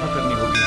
व्यवस्था करनी होगी।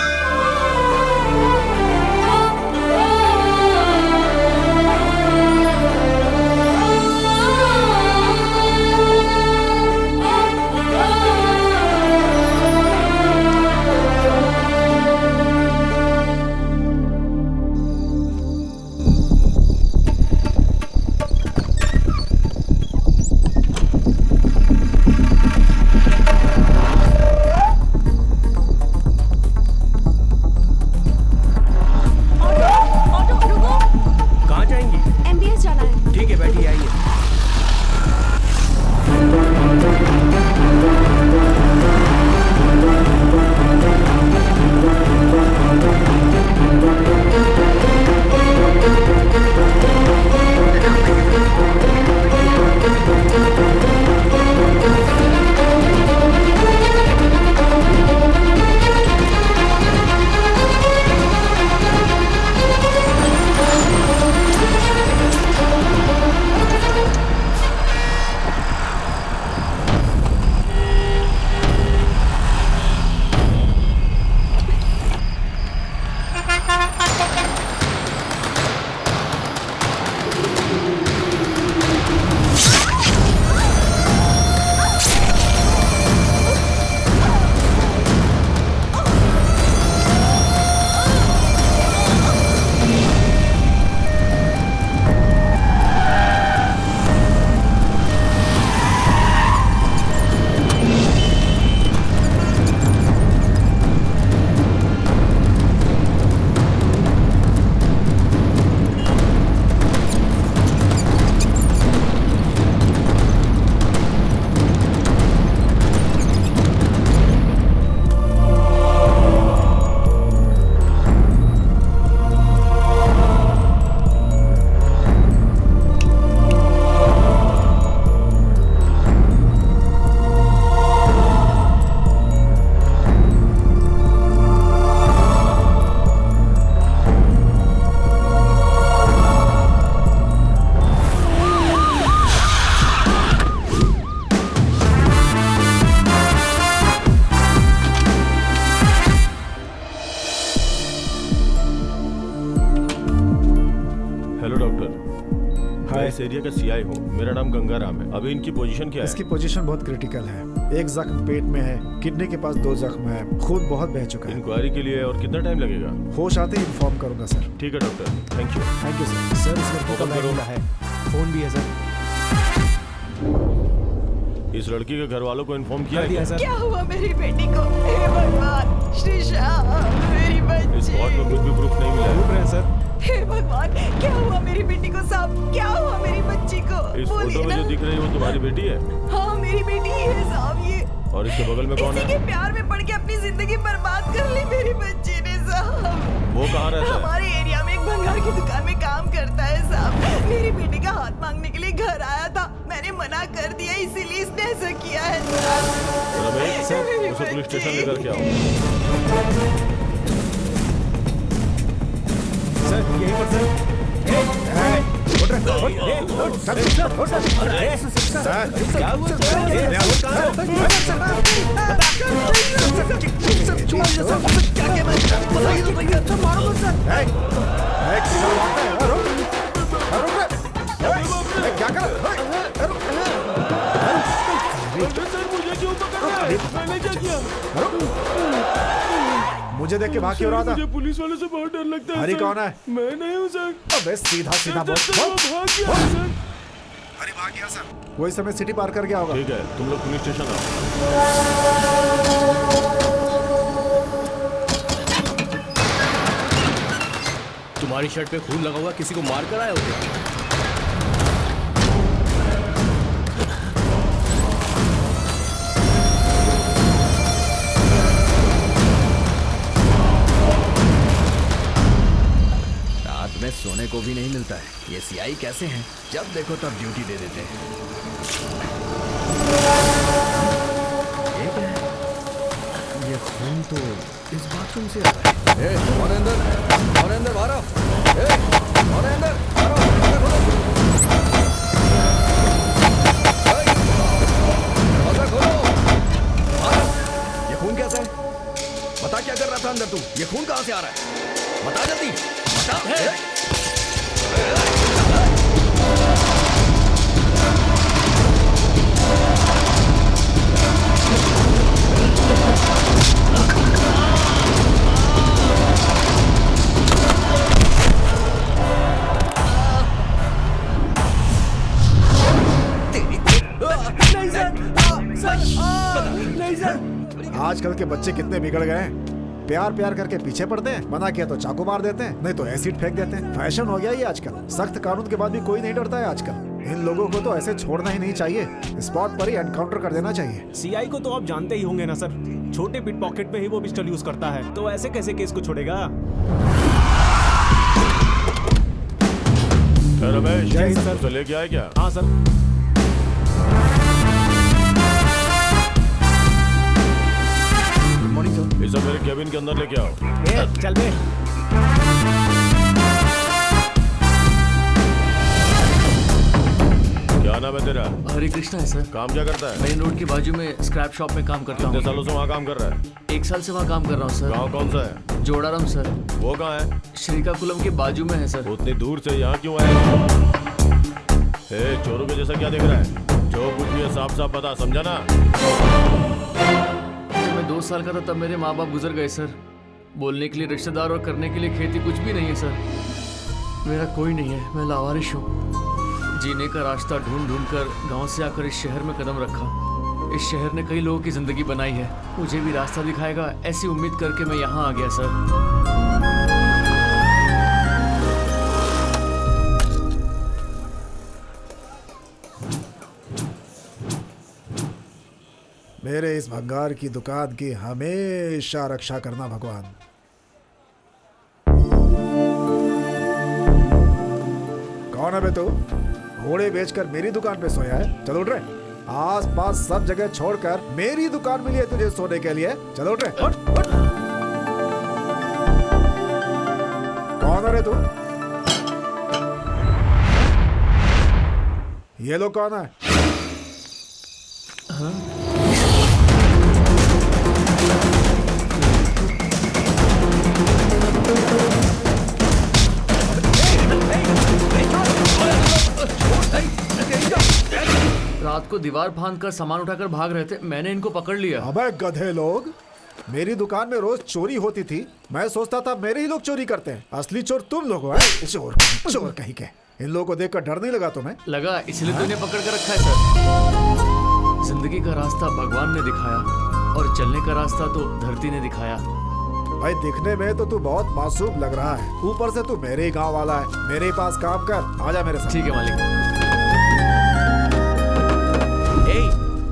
इस एरिया का सीआई हूँ। मेरा नाम गंगाराम है। अभी इनकी पोजीशन क्या है? इसकी पोजीशन बहुत क्रिटिकल है। एक जख्म पेट में है, किडनी के पास 2 जख्म है, खून बहुत बह चुका है। इंक्वायरी के लिए और कितना टाइम लगेगा? होश आते ही इन्फॉर्म करूंगा सर। ठीक है doctor, thank you. Thank you sir. Sir इस लड़की का लाइन है, फोन भी है सर। इस लड़की के घर वालों को इन्फॉर्म किया है सर? क्या हुआ मेरी बेटी को? हे भगवान, श्रीशा मेरी बच्ची। इस स्पॉट में कुछ भी प्रूफ नहीं मिला है सर। हे भगवान, क्या हुआ मेरी बेटी को साहब? क्या हुआ मेरी बच्ची को? इस फोटो में जो दिख रही है वो तुम्हारी बेटी है? हाँ मेरी बेटी ही है साहब ये। और इसके बगल में कौन है? इसी के प्यार में पड़ के अपनी जिंदगी बर्बाद कर ली मेरी बच्ची ने साहब। वो कहाँ रहता है? हमारे एरिया में एक भंगार की दुकान में काम करता है साहब। मेरी बेटी का हाथ मांगने के लिए घर आया था, मैंने मना कर दिया, इसीलिए इसने ऐसा किया है रमेश, उसे पुलिस स्टेशन लेकर के आओ। सर यही पर सर। क्या कर? मुझे देख के भाग क्यों रहा था? मुझे पुलिस वालों से बहुत डर लगता है। हरी कौन है? मैं नहीं हूँ सर। अबे सीधा सीधा बोल। भाग गया सर। हरी भाग गया सर। वही समय सिटी पार कर गया होगा। ठीक है, तुम लोग पुलिस स्टेशन आओ। तुम्हारी शर्ट पे खून लगा हुआ, किसी को मार कर आए हो क्या? में सोने को भी नहीं मिलता है। ये सीआई कैसे हैं? जब देखो तब ड्यूटी दे देते हैं। ये खून तो इस बाथरूम से आ रहा है। और अंदर, और अंदर बाहर आओ। और अंदर बाहर आओ। दरवाजा खोलो। ये खून कैसा है? बता क्या कर रहा था अंदर तू? ये खून कहाँ से आ रहा है? बता जल्दी, बता। आजकल के बच्चे कितने बिगड़ गए हैं। प्यार प्यार करके पीछे पड़ते हैं, मना किया तो चाकू मार देते हैं, नहीं तो एसिड फेंक देते हैं। फैशन हो गया ये आजकल। सख्त कानून के बाद भी कोई नहीं डरता है आजकल। इन लोगों को तो ऐसे छोड़ना ही नहीं चाहिए, स्पॉट पर ही एनकाउंटर कर देना चाहिए। सीआई को तो आप जानते ही होंगे ना सर, छोटे पिट पॉकेट में ही वो पिस्टल यूज करता है, तो ऐसे कैसे केस को छोड़ेगा। रमेश, जय हिंद, सर। उसे लेके आए क्या? हाँ सर। Morning sir. इसे मेरे केबिन के अंदर लेके आओ। चल बे। क्या नाम है तेरा? हरे कृष्णा है सर। काम क्या करता है? मेन रोड के बाजू में स्क्रैप शॉप में काम करता कितने हूँ। सालों से वहाँ काम कर रहा है? 1 साल से वहाँ काम कर रहा हूँ सर। गाँव कौन सा है? जोड़ाराम सर, वो कहाँ है? श्रीकाकुलम के बाजू में है सर। उतनी दूर से यहाँ क्यों आए? चोरों के जैसा क्या देख रहा है? जो कुछ भी है साफ साफ बता, समझा ना? जब मैं 2 साल का था तब मेरे माँ बाप गुजर गए सर। बोलने के लिए रिश्तेदार और करने के लिए खेती कुछ भी नहीं है सर। मेरा कोई नहीं है, मैं लावारिश हूँ। जीने का रास्ता ढूंढ ढूंढ कर गाँव से आकर इस शहर में कदम रखा। इस शहर ने कई लोगों की जिंदगी बनाई है, मुझे भी रास्ता दिखाएगा ऐसी उम्मीद करके मैं यहाँ आ गया सर। मेरे इस भंगार की दुकान की हमेशा रक्षा करना भगवान। कौन है बे तू? घोड़े बेचकर मेरी दुकान पे सोया है? चल उठ रहे। आस पास सब जगह छोड़कर मेरी दुकान मिली है तुझे सोने के लिए। चल उठ रहे। उठ। कौन है रे तू? ये लोग कौन है? रात को दीवार फांद कर सामान उठाकर भाग रहे थे, मैंने इनको पकड़ लिया। अबे गधे लोग, मेरी दुकान में रोज चोरी होती थी। मैं सोचता था मेरे ही लोग चोरी करते हैं। असली चोर तुम लोग हो। चोर चोर कहीं के। इन लोगों को देखकर डर नहीं लगा तुम्हें? लगा, इसलिए तो इन्हें पकड़ कर रखा है सर। जिंदगी का रास्ता भगवान ने दिखाया और चलने का रास्ता तो धरती ने दिखाया। भाई दिखने में तो तू बहुत मासूम लग रहा है, ऊपर से तू मेरे ही गांव वाला है। मेरे पास काम कर, आजा मेरे साथ। ठीक है मालिक।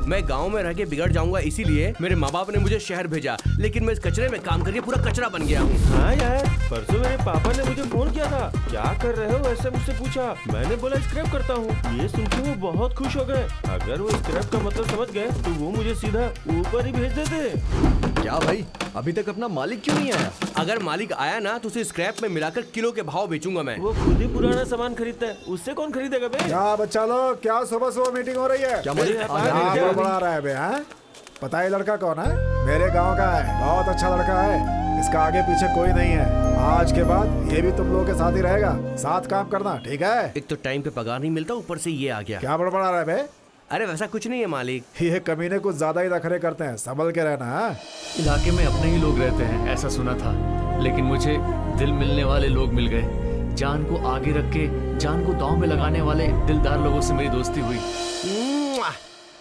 मैं गांव में रह के बिगड़ जाऊंगा, इसीलिए मेरे माँ बाप ने मुझे शहर भेजा, लेकिन मैं इस कचरे में काम करके पूरा कचरा बन गया हूँ। हाँ यार, परसों मेरे पापा ने मुझे फोन किया था, क्या कर रहे हो ऐसे मुझसे पूछा। मैंने बोला स्क्रैप करता हूँ। ये सुन के वो बहुत खुश हो गए। अगर वो स्क्रैप का मतलब समझ गए तो वो मुझे सीधा ऊपर ही भेज देते। क्या भाई, अभी तक अपना मालिक क्यों नहीं आया? अगर मालिक आया ना तो उसे स्क्रैप में मिलाकर किलो के भाव बेचूंगा मैं। वो खुद ही पुराना सामान खरीदता है, उससे कौन खरीदेगा बे? क्या बच्चा लोग, क्या सुबह सुबह मीटिंग हो रही है? क्या मालिक? क्या बड़ा रहा है बे? हाँ? पता है लड़का कौन है? मेरे गांव का है, बहुत अच्छा लड़का है। इसका आगे पीछे कोई नहीं है। आज के बाद ये भी तुम लोगों के साथ ही रहेगा। साथ काम करना, ठीक है? एक तो टाइम पे पगार नहीं मिलता, ऊपर से ये आ गया। क्या बड़बड़ा रहा है बे? अरे वैसा कुछ नहीं है मालिक। ये कमीने कुछ ज्यादा ही नखरे करते हैं, संभल के रहना। हाँ? इलाके में अपने ही लोग रहते हैं ऐसा सुना था, लेकिन मुझे दिल मिलने वाले लोग मिल गए। जान को आगे रख के जान को दांव में लगाने वाले दिलदार लोगों से मेरी दोस्ती हुई।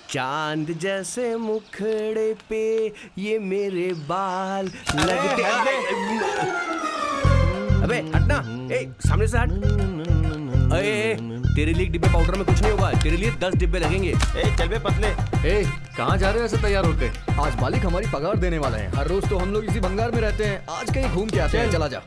चांद जैसे मुखड़े पे ये मेरे बाल लगते हैं। अबे हटना, सामने से हट। तेरे लिए डिब्बे पाउडर में कुछ नहीं होगा, तेरे लिए 10 डिब्बे लगेंगे। चल बे पतले। कहाँ जा रहे हो ऐसे तैयार होके? आज मालिक हमारी पगार देने वाले हैं। हर रोज तो हम लोग इसी भंगार में रहते हैं, आज कहीं घूम के आते हैं। चला जा।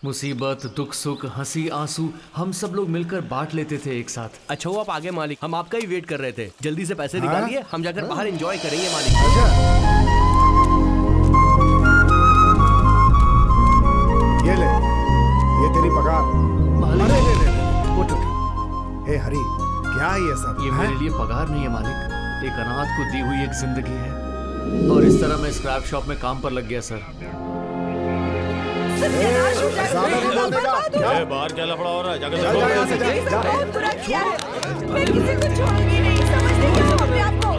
मुसीबत, दुख सुख, हंसी आंसू हम सब लोग मिलकर बांट लेते थे एक साथ। अच्छा वो आप आगे मालिक, हम आपका ही वेट कर रहे थे। जल्दी से पैसे निकालिए, हम जाकर बाहर एंजॉय करेंगे मालिक। अच्छा, ये ले, ये तेरी पगार। ए हरी, क्या है ये सब? ये मेरे लिए पगार नहीं है मालिक, एक अनाथ को दी हुई एक जिंदगी है। और इस तरह मैं स्क्रैप शॉप में काम पर लग गया सर। सब निराश हो ज्यादा नहीं जाएंगे। बोलने का। बर्बाद हो ए, बाहर क्या लफड़ा हो रहा है? जाकर जा यहाँ से, देखो। जा, जा। बहुत बुरा किया है। मैं किसी को छोड़ूंगी नहीं, समझते क्या हो अपने आप को?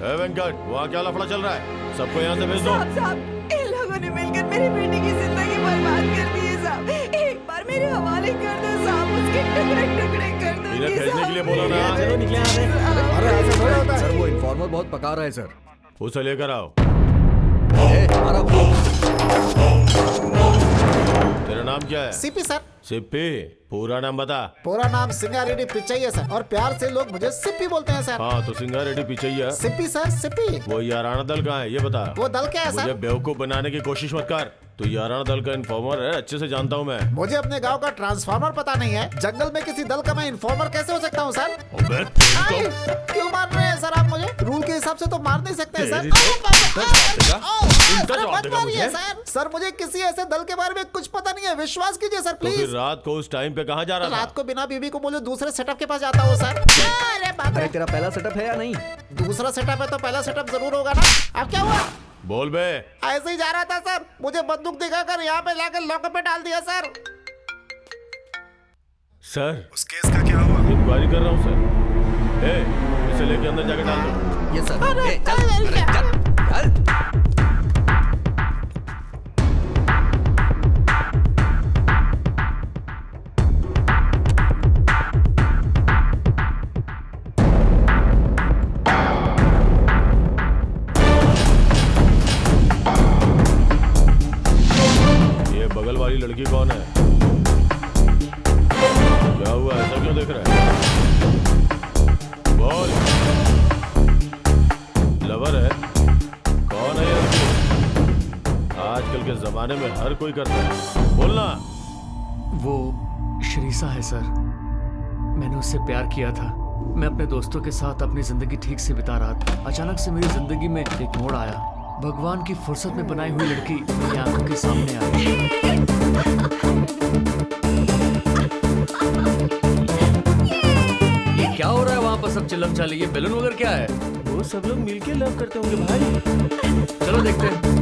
ए वेंकट, वहाँ क्या लफड़ा चल रहा है? सबको यहाँ से भेज दो। साहब, इन लोगों ने मिलकर मेरी बेटी की जिंदगी बर्बाद कर दी है साहब। एक बार मेरे हवाले कर दो साहब, उसके टुकड़े टुकड़े कर दो। इन्हें भेजने के लिए बोला ना। चलो निकले यहाँ से। अरे ऐसे थोड़ा होता है। सर वो इन्फॉर्मर बहुत पका रहा है सर। उसे लेकर आओ। मारा। तेरा नाम क्या है? CP sir. सिप्पी, पूरा नाम बता। पूरा नाम सिंगारेड्डी पिचैया सर, और प्यार से लोग मुझे सिप्पी बोलते हैं सर। हाँ तो सिंगारेड्डी पिचैया। सिप्पी सर, सिप्पी। वो याराना दल कहाँ है ये बता। वो दल क्या है मुझे सर? बेवकूफ बनाने की कोशिश मत कर। तू याराना दल का इन्फॉर्मर है, अच्छे से जानता हूँ मैं। मुझे अपने गांव का ट्रांसफार्मर पता नहीं है, जंगल में किसी दल का मैं इन्फॉर्मर कैसे हो सकता हूँ सर? अबे, आई, क्यों मार रहे हैं सर आप मुझे? रूल के हिसाब से तो मार नहीं सकते हैं तेरी सर। तो- इनका अरे जवाब मत देगा मारिए मुझे? सर। सर मुझे किसी ऐसे दल के बारे में कुछ पता नहीं है, विश्वास कीजिए सर तो फिर प्लीज। रात को उस टाइम पे कहाँ जा रहा रात था? को बिना बीबी को बोले दूसरे सेटअप के पास जाता हूँ सर। अरे बाप अरे रे, तेरा पहला सेटअप है या नहीं? दूसरा सेटअप है तो पहला सेटअप जरूर होगा ना। अब क्या हुआ? बोल बे। ऐसे ही जा रहा था सर, मुझे बंदूक दिखाकर यहाँ पे लाकर लॉकअप में डाल दिया सर। सर, उस केस का क्या हुआ? इंक्वायरी कर रहा हूँ सर। ए, इसे लेके अंदर जाके डाल दो। ये सर। अरे, चल, अरे, चल, चल। ये बगल वाली लड़की कौन है? क्या हुआ, ऐसा क्यों देख रहा है? बोल। लवर है? कौन है ये लड़की? आजकल के जमाने में हर कोई करता है, बोलना। वो श्रीसा है सर। मैंने उससे प्यार किया था। मैं अपने दोस्तों के साथ अपनी जिंदगी ठीक से बिता रहा था। अचानक से मेरी जिंदगी में एक मोड़ आया। भगवान की फुर्सत में बनाई हुई लड़की मेरी आंखों के सामने आई। ये क्या हो रहा है वहाँ पर? सब चिल्लम चाली, ये बैलून वगैरह क्या है? वो सब लोग मिलके लव करते होंगे भाई। चलो देखते हैं।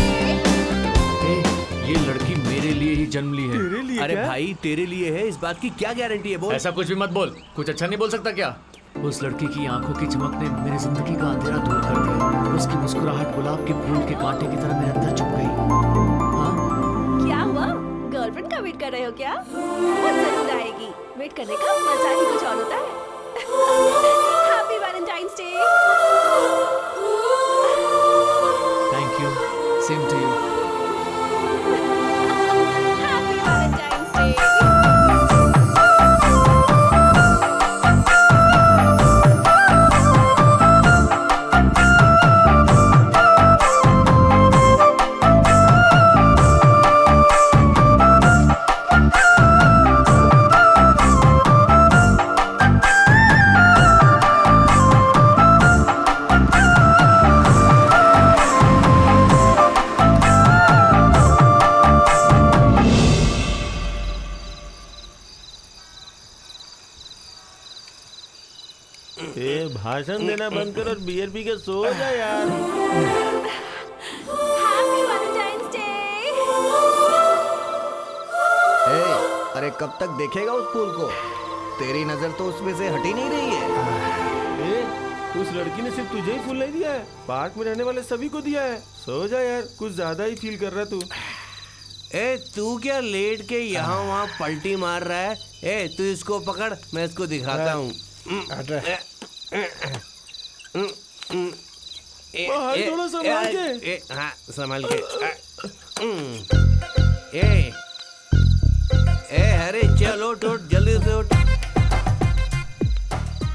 ए, ये लड़की मेरे लिए ही जन्म ली है। तेरे लिए अरे क्या? भाई तेरे लिए है, इस बात की क्या गारंटी है? बोल। ऐसा कुछ भी मत बोल। कुछ अच्छा नहीं बोल सकता क्या? उस लड़की की आंखों की चमक ने मेरी जिंदगी का अंधेरा दूर कर दिया। उसकी मुस्कुराहट गुलाब के फूल के कांटे की तरह मेरे अंदर चुभ गई। हाँ, क्या हुआ? गर्लफ्रेंड का वेट कर रहे हो क्या? वो जरूर आएगी। वेट करने का मजा ही कुछ और होता है। Happy Valentine's day. Thank you. Same to you. Happy Valentine's day. ए, भाषण देना बंद कर और बियर पी के सो जा यार। Happy Valentine's day. अरे कब तक देखेगा उस फूल को? तेरी नजर तो उसमें से हट ही नहीं रही है। ए, उस लड़की ने सिर्फ तुझे ही फूल नहीं दिया है, पार्क में रहने वाले सभी को दिया है। सो जा यार, कुछ ज्यादा ही फील कर रहा है तू। ए तू क्या लेट के यहाँ वहाँ पलटी मार रहा है? ए तू इसको पकड़, मैं इसको दिखाता हूँ। बाहर थोड़ा संभाल के। हाँ संभाल के। अरे चल उठ उठ, जल्दी से उठ।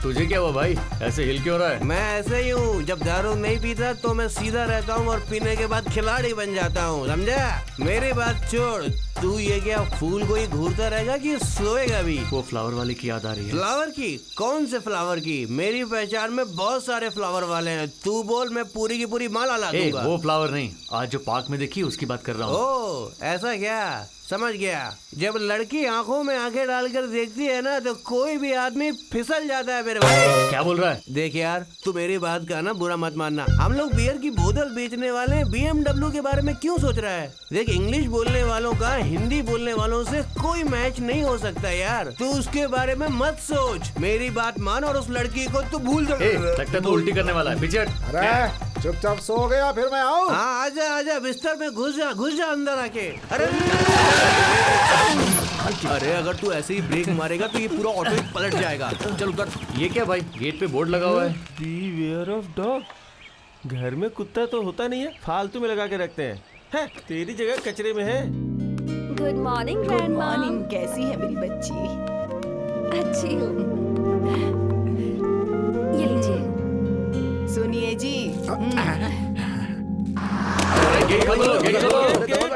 तुझे क्या हुआ भाई? ऐसे हिल क्यों रहा है? मैं ऐसे ही हूँ, जब दारू नहीं पीता तो मैं सीधा रहता हूँ और पीने के बाद खिलाड़ी बन जाता हूँ, समझा? मेरी बात छोड़, तू ये क्या फूल को ही घूरता रहेगा कि सोएगा भी? वो फ्लावर वाले की याद आ रही है। फ्लावर की? कौन से फ्लावर की? मेरी पहचान में बहुत सारे फ्लावर वाले हैं। तू बोल, मैं पूरी की पूरी माला ला ए, दूंगा। वो फ्लावर नहीं, आज जो पार्क में देखी उसकी बात कर रहा हूँ। ओ, ऐसा क्या? समझ गया। जब लड़की आंखों में आंखें डालकर देखती है ना तो कोई भी आदमी फिसल जाता है मेरे भाई। क्या बोल रहा है? देख यार, तू मेरी बात का ना बुरा मत मानना। हम लोग बियर की बोतल बेचने वाले हैं, BMW के बारे में क्यों सोच रहा है? देख, इंग्लिश बोलने वालों का हिंदी बोलने वालों से कोई मैच नहीं हो सकता यार। तू उसके बारे में मत सोच, मेरी बात मान और उस लड़की को तू भूल जा। लगता है तू उल्टी करने वाला है। पीछे हट। अरे चुपचाप सो गया, फिर मैं आऊँ? हाँ, आजा आजा, बिस्तर में घुस जा अंदर आके। अरे अरे, अगर तू ऐसे ही ब्रेक मारेगा तो ये पूरा ऑटो ही पलट जाएगा। चल उतर। ये क्या भाई, गेट पे बोर्ड लगा हुआ है। Beware of dog. घर में कुत्ता तो होता नहीं है, फालतू में लगा के रखते हैं। हैं, तेरी जगह कचरे में है। Good morning good grandma. Morning, कैसी है मेरी बच्ची? अच्छी हूँ। ये लीजिए। सुनिए जी, गेट खोलो, गेट खोलो।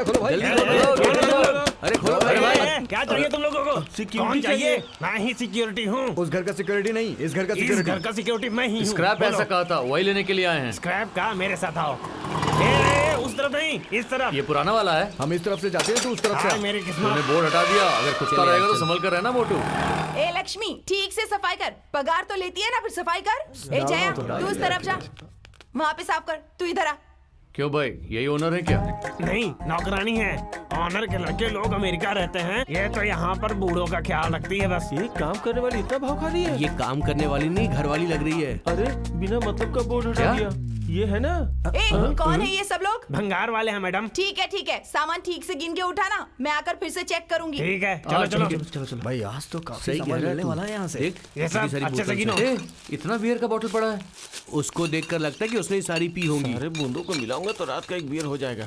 खोलो भाई। जल्दी खोलो, गेट खोलो। अरे खोलो भाई। क्या चाहिए तुम लोगों को? कौन चाहिए? मैं ही सिक्योरिटी हूँ। उस घर का सिक्योरिटी नहीं, इस घर का इस सिक्योरिटी। घर का सिक्योरिटी मैं ही हूँ। स्क्रैप बोलो। ऐसा कहा था, वही लेने के लिए आए हैं। स्क्रैप का? मेरे साथ आओ। ए, उस तरफ नहीं, इस तरफ। ये पुराना वाला है। हम इस तरफ से जाते हैं, तू उस तरफ से हाँ, आ। मेरी तूने किस्मत। बोर्ड हटा दिया, अगर कुत्ता रहेगा तो संभल कर रहना मोटू। ए लक्ष्मी, ठीक से सफाई कर। पगार तो लेती है ना, फिर सफाई कर। ए जया, तू उस तरफ जा, वहाँ पे साफ कर। तू इधर आ। क्यों भाई, यही ओनर है क्या? नहीं, नौकरानी है। ऑनर के लड़के लोग अमेरिका रहते हैं, ये तो यहाँ पर बूढ़ों का ख्याल रखती है बस। ये काम करने वाली इतना भाव खा रही है। ये काम करने वाली नहीं, घर वाली लग रही है। अरे, बिना मतलब का बोर्ड हटा क्या? दिया। ये है ना? ए, कौन है ये सब लोग? भंगार वाले हैं मैडम। ठीक है, सामान ठीक से गिन के उठाना। मैं आकर फिर से चेक करूंगी। ठीक है, हाँ, चलो ठीक चलो। है, चलो। भाई आज तो काफी सही सामान कह रहा है मिलने तू। वाला है यहाँ से। देख, ये सब इतनी सारी अच्छे से बोतल गिनो। ए, इतना बियर का बोतल पड़ा है। उसको देखकर लगता है कि उसने सारी पी होंगी। अरे, बूंदों को मिलाऊंगा तो रात का एक बियर हो जाएगा।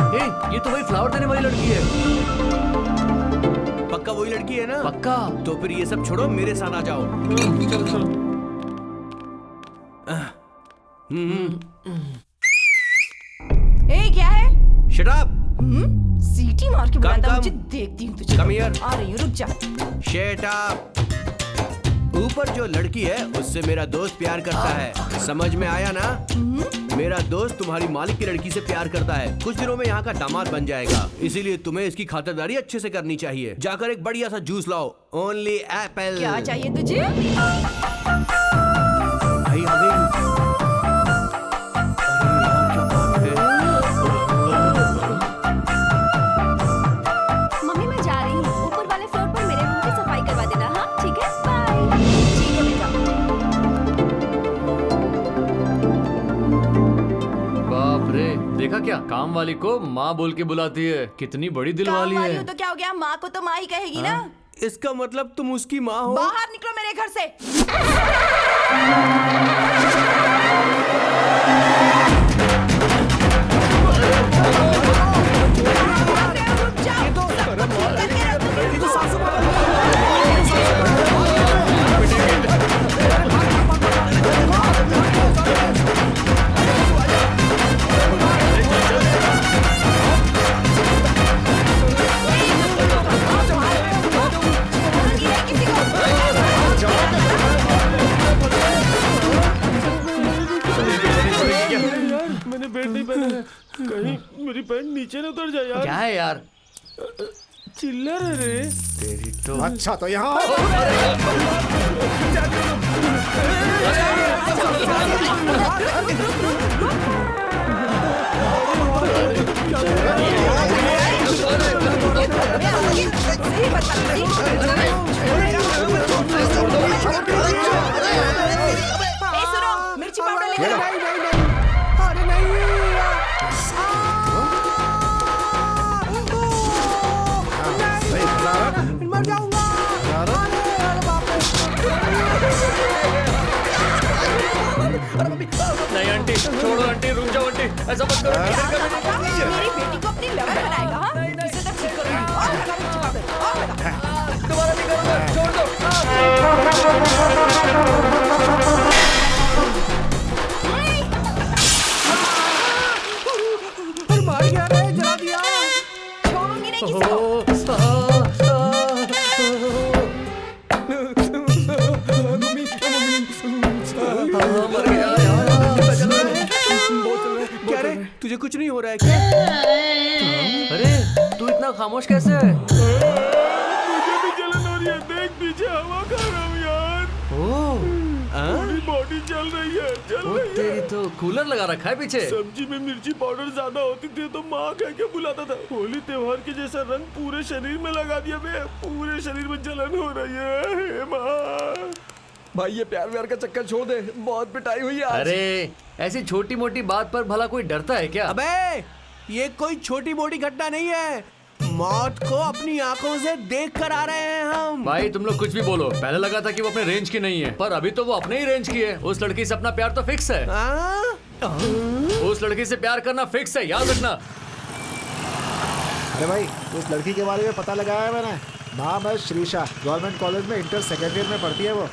ए, ये तो वही फ्लावर देने वाली लड़की है। पक्का वही लड़की है ना? पक्का। तो फिर ये सब छोड़ो, मेरे साथ आ जाओ। चलो चलो। ए, क्या है? Shut up. सीटी मार के बुलाता, कम। मुझे देखती हूँ तुझे। Come here. आ रही हूँ, रुक जा। Shut up. ऊपर जो लड़की है उससे मेरा दोस्त प्यार करता है, समझ में आया ना? मेरा दोस्त तुम्हारी मालिक की लड़की से प्यार करता है, कुछ दिनों में यहाँ का दामाद बन जाएगा, इसीलिए तुम्हें इसकी खातिरदारी अच्छे से करनी चाहिए। जाकर एक बढ़िया सा जूस लाओ, ओनली एप्पल। क्या चाहिए तुझे? भाई आ गई। मम्मी मैं जा रही हूँ, ऊपर वाले फ्लोर पर मेरे रूम की सफाई करवा देना। हाँ ठीक है, बाय। ठीक है बेटा। बाप रे, देखा क्या, काम वाली को माँ बोल के बुलाती है। कितनी बड़ी दिल काम वाली वाली है। हो तो क्या हो गया? माँ को तो माँ ही कहेगी ना। इसका मतलब तुम उसकी माँ हो? बाहर निकलो मेरे घर से। रुक जाओ, सब कुछ ठीक करके रखो। किसी को यार, मैंने बेड नहीं पहना है, कहीं मेरी पैंट नीचे ना उतर जाए यार। क्या है यार? चिल्लर है रे। तेरी तो। अच्छा तो यहाँ आओ। सही ए, सुनो, मिर्ची पाउडर लेकर आओ। नहीं आंटी, छोड़ो आंटी, रुक जाओ आंटी, ऐसा मत करो। मेरी बेटी को अपनी लवर बनाएगा। हाँ, इसे तो ठीक करूंगी। अरे मार क्या रहा है, जला दिया। छोड़ूंगी नहीं किसी को। क्या रे, तुझे कुछ नहीं हो रहा है क्या? अरे तू इतना खामोश कैसे है? मुझे भी जलन हो रही है, देख पीछे हवा खा रहा हूँ यार। पूरी बॉडी जल रही है, जल ओ रही है। तेरी तो कूलर लगा रखा है पीछे। सब्जी में मिर्ची पाउडर ज्यादा होती थी तो माँ कह के बुलाता था। होली त्योहार के जैसा रंग पूरे शरीर में लगा दिया बे, पूरे शरीर में जलन हो रही है। हे माँ। भाई ये प्यार व्यार का चक्कर छोड़ दे, बहुत पिटाई हुई है आज। अरे ऐसी छोटी मोटी बात पर भला कोई डरता है क्या? अबे ये कोई छोटी मोटी घटना नहीं है, मौत को अपनी आंखों से देख कर आ रहे हैं हम। भाई तुम लोग कुछ भी बोलो, पहले लगा था कि वो अपने रेंज की नहीं है, पर अभी तो वो अपने ही रेंज की है। उस लड़की से अपना प्यार तो फिक्स है। उस लड़की से प्यार करना फिक्स है, याद रखना। अरे भाई उस लड़की के बारे में पता लगाया है मैंने। नाम है श्रीषा, गवर्नमेंट कॉलेज में इंटर सेकेंड ईयर में पढ़ती है वो।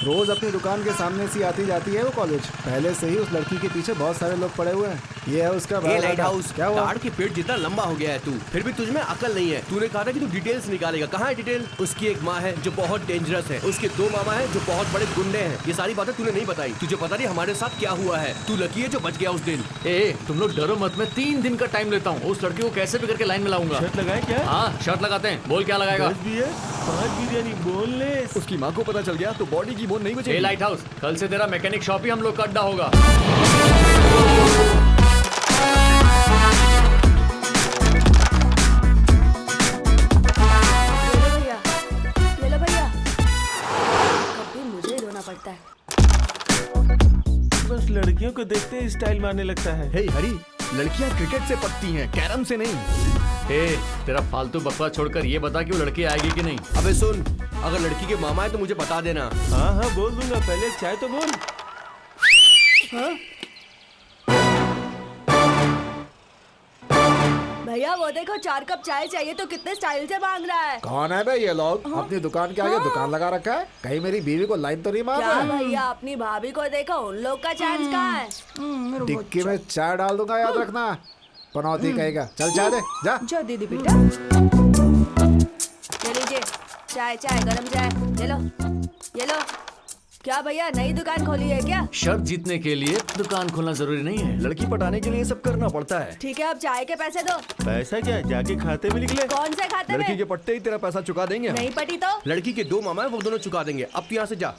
रोज अपनी दुकान के सामने से आती जाती है वो कॉलेज। पहले से ही उस लड़की के पीछे बहुत सारे लोग पड़े हुए हैं। ये है उसका ये लाइट हाउस, क्या हुआ? ताड़ के पेट जितना लंबा हो गया है तू, फिर भी तुझ में अकल नहीं है। तूने कहा था कि तू डिटेल्स निकालेगा, कहाँ है डिटेल? उसकी एक माँ है जो बहुत डेंजरस है, उसके 2 मामा है जो बहुत बड़े गुंडे हैं। ये सारी बातें तूने नहीं बताई। तुझे पता नहीं हमारे साथ क्या हुआ है। तू लकी है जो बच गया उस दिन। ए तुम लोग डरो मत, मैं 3 दिन का टाइम लेता हूँ। उस लड़की को कैसे भी करके लाइन में लाऊंगा। शर्त लगाए क्या? हाँ शर्त लगाते हैं, बोल क्या लगाएगा? 10 बियर 5 बिरयानी बोल ले। उसकी माँ को पता चल गया तो बॉडी की बोन नहीं ए बचेगी। लाइट हाउस, कल से तेरा मैकेनिक शॉप ही हम लोग का अड्डा होगा। ले लो भैया, कभी मुझे ही रोना पड़ता है। बस लड़कियों को देखते ही स्टाइल मारने लगता है। हे हरी, लड़कियां क्रिकेट से पटती हैं, कैरम से नहीं। ए तेरा फालतू बकवास छोड़कर ये बता कि वो लड़की आएगी कि नहीं। अबे सुन, अगर लड़की के मामा है तो मुझे बता देना। हाँ हाँ बोल दूंगा, पहले एक चाय तो बोल। भैया वो देखो 4 कप चाय चाहिए तो कितने स्टाइल से मांग रहा है। कौन है भाई ये लोग? अपनी दुकान के आगे दुकान लगा रखा है। कहीं मेरी बीवी को लाइन तो नहीं मार क्या रहा है? भैया अपनी भाभी को देखो, उन लोग का चांस कहाँ है? डिक्की में चाय डाल दूंगा, याद रखना। पनौती कहेगा। चल चाय दे जा। जो दीदी बेटा, ले लीजिए चाय, चाय गरम चाय, ये लो ये लो। क्या भैया नई दुकान खोली है क्या? शर्त जीतने के लिए दुकान खोलना जरूरी नहीं है। लड़की पटाने के लिए ये सब करना पड़ता है। ठीक है अब चाय के पैसे दो। पैसा क्या, जाके खाते में निकले। कौन से खाते लड़की के में? पटते ही तेरा पैसा चुका देंगे हम। नहीं पटी तो लड़की के 2 मामा है, वो दोनों चुका देंगे। अब तू यहाँ से जा।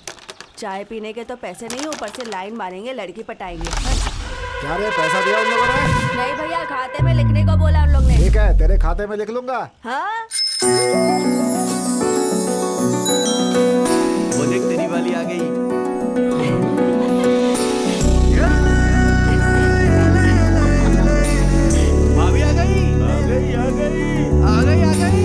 चाय पीने के तो पैसे नहीं, ऊपर से लाइन मारेंगे, लड़की पटाएंगे। क्या रे, पैसा दिया उन लोगों ने? नहीं भैया खाते में लिखने को बोला उन लोग ने। ठीक है, तेरे खाते में लिख लूंगा। हाँ वो देख तेरी वाली आ गई। भाभी आ गई, आ गई आ गई आ गई, आ गई।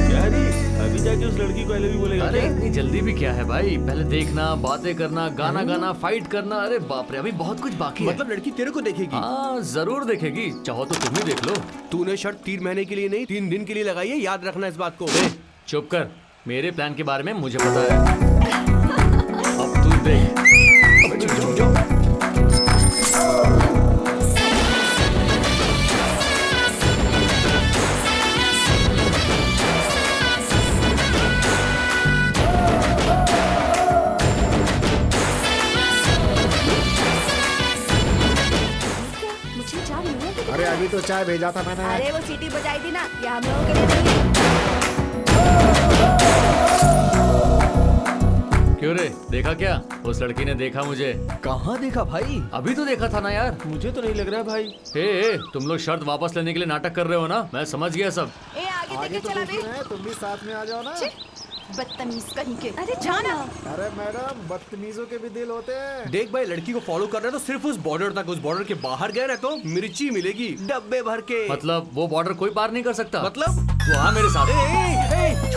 क्या री, अभी जाके उस लड़की को भी बोलेगा अरे क्या? इतनी जल्दी भी क्या है भाई, पहले देखना, बातें करना, गाना गाना, फाइट करना। अरे बाप रे, अभी बहुत कुछ बाकी है। मतलब लड़की तेरे को देखेगी? हाँ जरूर देखेगी, चाहो तो तुम ही देख लो। तूने शर्त 3 महीने के लिए नहीं 3 दिन के लिए लगाई है, याद रखना इस बात को। ए, चुप कर, मेरे प्लान के बारे में मुझे पता है। अब तू देख। अबे चुप जाओ। मुझे चाय नहीं है। अरे अभी तो चाय भेजा था मैंने। अरे वो सीटी बजाई थी ना, ये हम लोगों के लिए नहीं है। क्यों रे, देखा क्या? उस लड़की ने देखा मुझे। कहाँ देखा भाई? अभी तो देखा था ना यार। मुझे तो नहीं लग रहा भाई। ए, तुम लोग शर्त वापस लेने के लिए नाटक कर रहे हो ना? मैं समझ गया सब। ए आगे आगे देखे तो चला कुछ बे। नहीं है, तुम भी साथ में आ जाओ ना। बदतमीज कहीं के। अरे जाना। अरे मैडम, बदतमीजों के भी दिल होते हैं। देख भाई, लड़की को फॉलो कर रहे हो तो सिर्फ उस बॉर्डर तक, उस बॉर्डर के बाहर गए ना तो मिर्ची मिलेगी डब्बे भर के। मतलब वो बॉर्डर कोई पार नहीं कर सकता? मतलब तो हाँ मेरे साथ।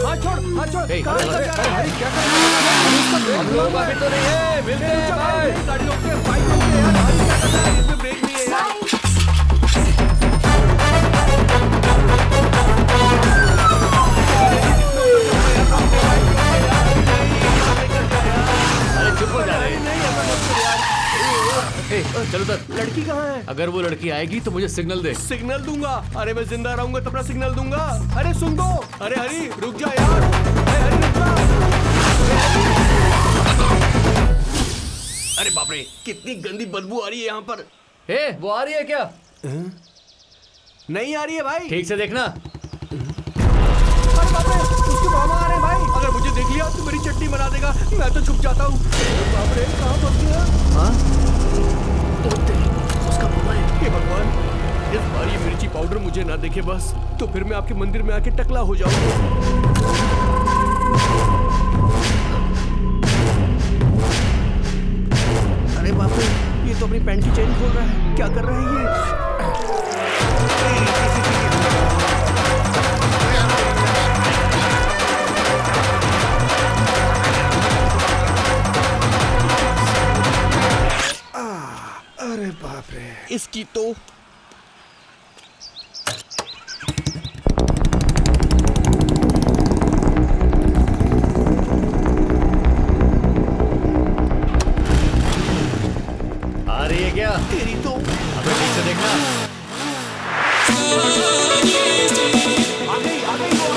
हाथ छोड़, हाथ छोड़। ए, कहाँ अरे, निकल जा रहा है? भाई क्या कर रहे हो? हम लोग अभी तो नहीं है, मिलते हैं, बाय। गाड़ी रोक के बाइक रोक के यार, भाई क्या कर रहा है? इसमें ब्रेक नहीं है यार। बाय। अगर वो लड़की आएगी तो मुझे सिग्नल दे। सिग्नल दूंगा? अरे मैं जिंदा रहूंगा तब ना सिग्नल दूंगा। अरे सुन दो। अरे हरी रुक जा यार। अरे हरी रुक जा। अरे बाप रे, कितनी गंदी बदबू आ रही है यहाँ पर। वो आ रही है क्या? नहीं आ रही है भाई। ठीक से देखना। अरे बाप रे, उसके मामा आ रहे हैं भाई। अगर मुझे देख लिया तो मेरी चटनी बना देगा। मैं तो छुप जाता हूँ। बाप रे, कहाँ फंस गया? उसका मामा है। हे भगवान, इस बार ये मिर्ची पाउडर मुझे ना देखे बस, तो फिर मैं आपके मंदिर में आके टकला हो जाऊंगा। अरे बाप रे, ये तो अपनी पैंट की चेन खोल रहा है। क्या कर रहा है ये? अरे बाप रे, इसकी तो आ रही है क्या? तेरी तो अबे ठीक से देखना। आ गई, आ गई वो।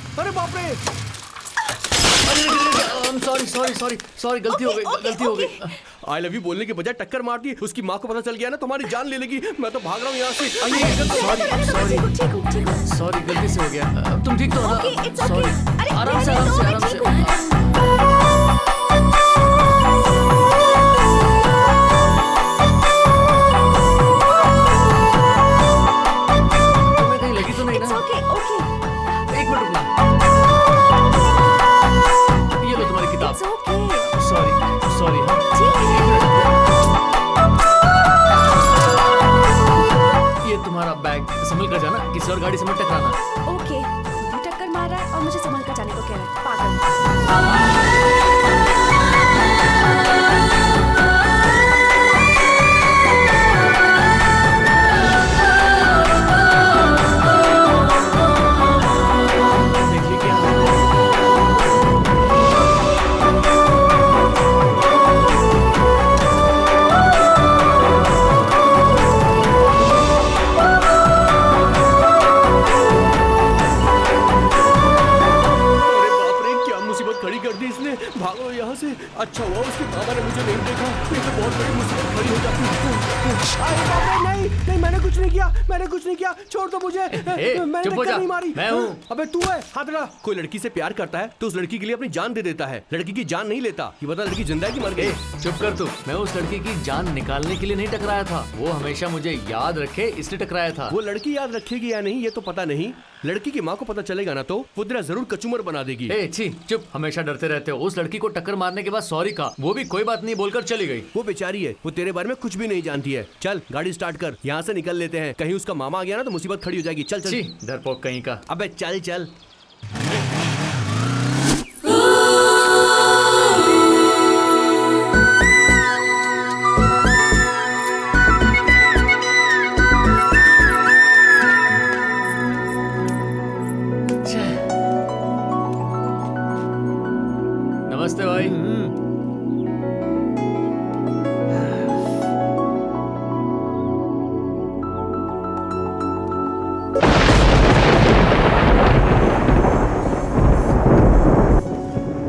अरे बाप रे, सॉरी गलती हो गई। आई लव यू बोलने के बजाय टक्कर मार दी। उसकी माँ को पता चल गया ना, तुम्हारी जान ले लेगी। मैं तो भाग रहा हूँ यहाँ से। सॉरी गलती से हो गया। तुम ठीक तो हो Okay, ना? it's okay. सॉरी। अरे, आराम से मैं आराम से ठीक आराम से। हूँ। तुम्हें कहीं लगी तो नहीं It's ना? okay, okay. एक मिनट रुकना। ये लो तुम्हारी किताब। It's okay. सॉरी हाँ। ठीक है। एक मिनट। ये तुम्हारा बैग, संभल कर जाना, किसी और गाड़ी से मत टकराना। ओके, खुद ही टक्कर मार रहा है और मुझे संभल कर जाने को कह रहा है। पागल। देखिए क्या। अरे बाप रे, क्या मुसीबत खड़ी कर दी इसने। भागो यहाँ से। अच्छा हुआ उसके मामा ने मुझे नहीं देखा, नहीं तो बहुत बड़ी मुसीबत खड़ी हो जाती। अरे बाप रे, नहीं नहीं, मैंने कुछ नहीं किया, मैंने कुछ नहीं किया। छोड़ दो मुझे। मैंने चुप हो टक्कर जा। नहीं मारी। मैं हूँ। अबे तू है, हाथ हटा। कोई लड़की से प्यार करता है तो उस लड़की के लिए अपनी जान दे देता है, लड़की की जान नहीं लेता। ये बता, लड़की जिंदा है कि मर गई? चुप कर तू। मैं उस लड़की की जान निकालने के लिए नहीं टकराया था। वो हमेशा मुझे याद रखे इसलिए टकराया था। वो लड़की याद रखेगी या नहीं ये तो पता नहीं। लड़की की माँ को पता चलेगा ना तो वो तेरा जरूर कचूमर बना देगी। छी, चुप। हमेशा डरते रहते हो। उस लड़की को टक्कर मारने के बाद सॉरी कहा, वो भी कोई बात नहीं बोलकर चली गई। वो बेचारी है, वो तेरे बारे में कुछ भी नहीं जानती है। चल गाड़ी स्टार्ट कर, यहाँ से निकल लेते हैं। कहीं उसका मामा आ गया ना तो मुसीबत खड़ी हो जाएगी। चल चल। छी, डरपोक कहीं का। अबे चल चल। नमस्ते भाई।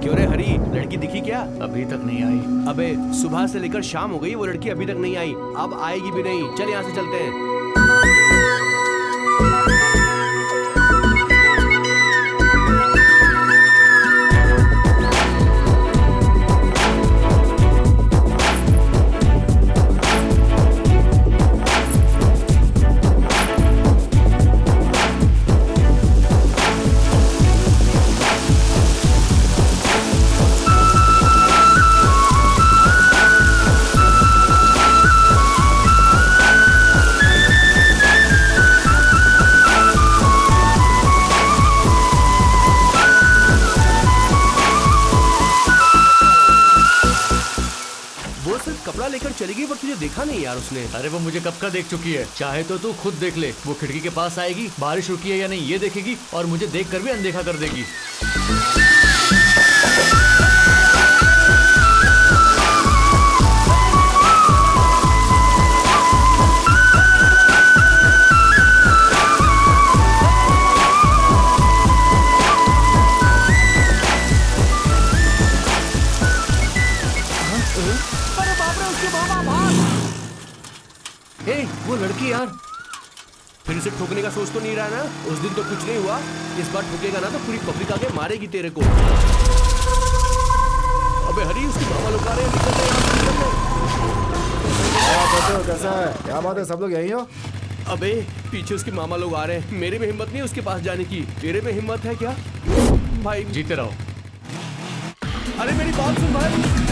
क्यों रे हरी, लड़की दिखी क्या? अभी तक नहीं आई। अबे सुबह से लेकर शाम हो गई, वो लड़की अभी तक नहीं आई। अब आएगी भी नहीं। चल यहाँ से चलते हैं। चली गई पर तुझे देखा नहीं यार उसने। अरे वो मुझे कब का देख चुकी है, चाहे तो तू खुद देख ले। वो खिड़की के पास आएगी, बारिश रुकी है या नहीं ये देखेगी और मुझे देख कर भी अनदेखा कर देगी। वो लड़की यार, फिर इसे ठोकने का सोच तो नहीं रहा ना? उस दिन तो कुछ नहीं हुआ, इस बार ठोकेगा ना तो पूरी पब्लिक आके मारेगी तेरे को। अबे हरी, उसके मामा लोग आ रहे हैं, निकल रहे हैं। क्या कहते हो, कैसा है? क्या बात है, सब लोग यहीं हो? अबे पीछे उसके मामा लोग आ रहे हैं, मेरे में हिम्मत नहीं है उसके पास जाने की। तेरे में हिम्मत है क्या भाई? जीते रहो। अरे मेरी बात सुन भाई।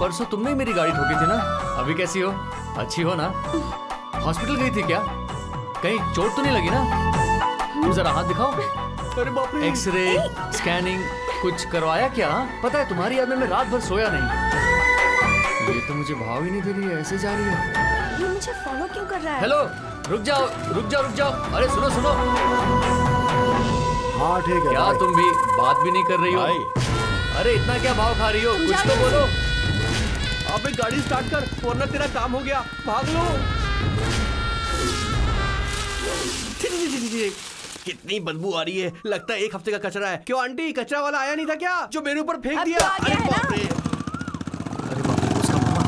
परसों तुमने ही मेरी गाड़ी ठोकी थी ना? अभी कैसी हो? अच्छी हो ना? हॉस्पिटल गई थी क्या? कहीं चोट तो नहीं लगी ना? जरा हाथ दिखाओ। अरे बाप रे। एक्सरे, स्कैनिंग कुछ करवाया क्या? पता है तुम्हारी याद में मैं रात भर सोया नहीं। ये तो मुझे भाव ही नहीं दे रही है, ऐसे जा रही है। ये मुझे फॉलो क्यों कर रहा है? हेलो, रुक जाओ रुक जाओ रुक जाओ। अरे सुनो सुनो। हाँ ठीक है क्या भाई। तुम भी बात भी नहीं कर रही हो? अरे इतना क्या भाव खा रही हो? कुछ तो बोलो। अबे गाड़ी स्टार्ट कर वरना तेरा काम हो गया। भाग लो। कितनी बदबू आ रही है, लगता है एक हफ्ते का कचरा है। क्यों आंटी, कचरा वाला आया नहीं था क्या जो मेरे ऊपर फेंक अब दिया? तो आ गया अरे है बाप ना? रे। अरे बाप रे, उसका मामा।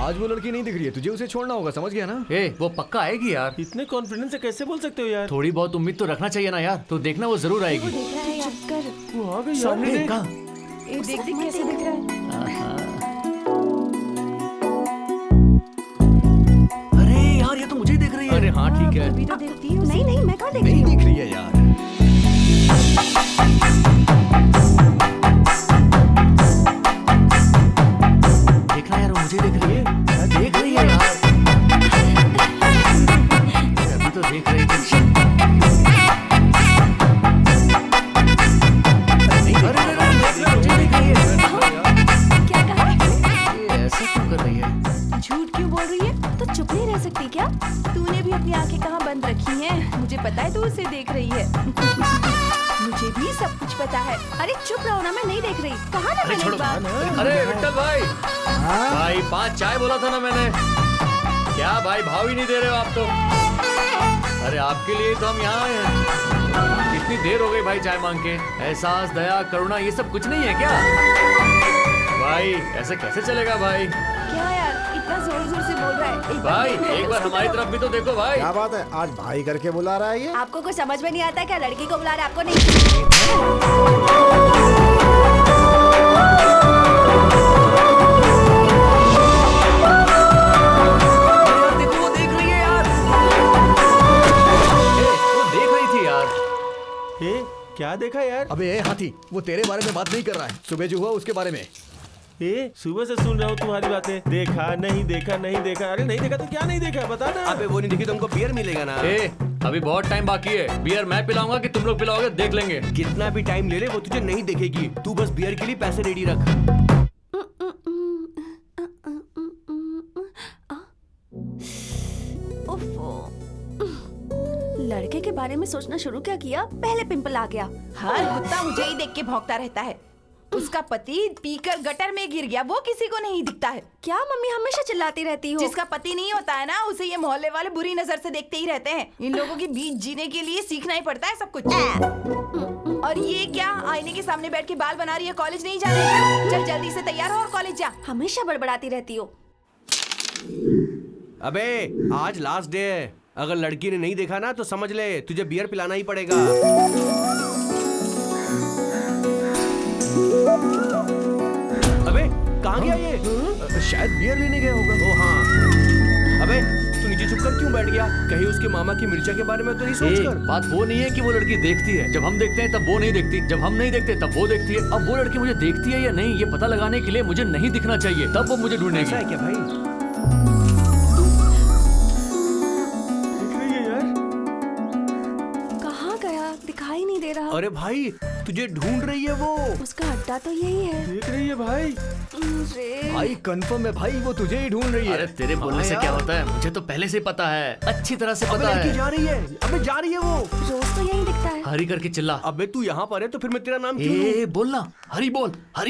आज वो लड़की नहीं दिख रही है, तुझे उसे छोड़ना होगा, समझ गया ना? ए, वो पक्का आएगी यार। इतने कॉन्फिडेंस से कैसे बोल सकते हो यार? थोड़ी बहुत उम्मीद तो रखना चाहिए ना यार। तो देखना वो जरूर आएगी। देख रहा है यार, कर। वो आ गई यार। सामने देख। कहाँ? देख देख कैसे दिख रहा है। अरे यार, ये तो मुझे ही देख रही है। अरे हाँ ठीक है। अभी तो देखती हूँ। नहीं नहीं, मैं कहाँ देख रही नहीं हूँ? दिख रही है यार। देखना यार, वो मुझे देख रही है। देख रही है यार। अभी तो देख रही थी। अरे मुझे देख रही है। क्या कहा? ये ऐसा क्यों कर रही है? झूठ क्यों बोल रही है? तो चुप नहीं रह सकती क्या? तूने भी अपनी आंखें कहाँ बंद रखी हैं? मुझे पता है तू उसे देख रही है। मुझे भी सब कुछ पता है। अरे चुप रहो ना, मैं नहीं देख रही। कहा ना मैंने एक बार। अरे विट्ठल भाई, भाई 5 चाय बोला था ना मैंने। क्या भाई भाव ही नहीं दे रहे हो आप तो? अरे आपके लिए तो हम यहाँ आए हैं। कितनी देर हो गई भाई चाय मांग के। एहसास, दया, करुणा ये सब कुछ नहीं है क्या? भाई ऐसे कैसे चलेगा भाई? क्या यार, इतना जोर जोर से बोल रहा है? भाई एक बार हमारी तरफ भी तो देखो भाई। क्या बात है, आज भाई करके बुला रहा है ये? आपको कुछ समझ में नहीं आता क्या? लड़की को बुला रहा है, आपको नहीं? यार देखो, वो देख रही है यार। वो देख रही थी यार। ए, क्या देखा यार? अबे ए हाथी, वो तेरे बारे में बात नहीं कर रहा है, सुबह जो हुआ उसके बारे में। ए, सुबह से सुन रहा हूँ तुम्हारी बातें। देखा नहीं देखा नहीं देखा। अरे नहीं देखा तो क्या नहीं देखा, बता ना। अबे वो नहीं देखी तो हमको बियर मिलेगा ना। ए, अभी बहुत टाइम बाकी है। बियर मैं पिलाऊंगा कि तुम लोग पिलाओगे, देख लेंगे। कितना भी टाइम ले ले वो तुझे नहीं देखेगी। तू बस बियर के लिए पैसे रेडी रख। लड़के के बारे में सोचना शुरू क्या किया, पहले पिंपल आ गया। हर कुत्ता मुझे ही देख के भौंकता रहता है। उसका पति पीकर गटर में गिर गया, वो किसी को नहीं दिखता है। क्या मम्मी हमेशा चिल्लाती रहती हो? जिसका पति नहीं होता है ना, उसे ये मोहल्ले वाले बुरी नजर से देखते ही रहते हैं। इन लोगों के बीच जीने के लिए सीखना ही पड़ता है सब कुछ। और ये क्या, आईने के सामने बैठ के बाल बना रही है? कॉलेज नहीं जा रही है? चल जल्दी से तैयार हो और कॉलेज जा। हमेशा बड़बड़ाती रहती हो। अबे आज लास्ट डे है, अगर लड़की ने नहीं देखा ना तो समझ ले तुझे बियर पिलाना ही पड़ेगा। अबे कहाँ गया ये? शायद बियर लेने गया होगा। ओ हाँ। अबे तू नीचे छुप कर क्यों बैठ गया? कहीं उसके मामा की मिर्चा के बारे में तो नहीं सोच कर? बात वो नहीं है कि वो लड़की देखती है, जब हम देखते हैं तब वो नहीं देखती, जब हम नहीं देखते तब वो देखती है। अब वो लड़की मुझे देखती है या नहीं ये पता लगाने के लिए मुझे नहीं दिखना चाहिए, तब वो मुझे ढूंढेगी। ऐसा है क्या भाई? दिख रही है यार। कहाँ गया? दिखाई नहीं दे रहा। अरे भाई तुझे ढूंढ रही है वो। उसका अड्डा तो यही है। देख रही है भाई। अरे भाई कंफर्म है भाई, वो तुझे ही ढूंढ रही है। अरे तेरे बोलने से क्या होता है, मुझे तो पहले से पता है, अच्छी तरह से अबे पता लड़की है। जा रही है। अबे जा रही है वो। रोज तो यही दिखता है। हरी करके चिल्ला। अबे तू यहाँ पर है तो फिर मैं तेरा नाम क्यों लूं? ए बोलना, हरी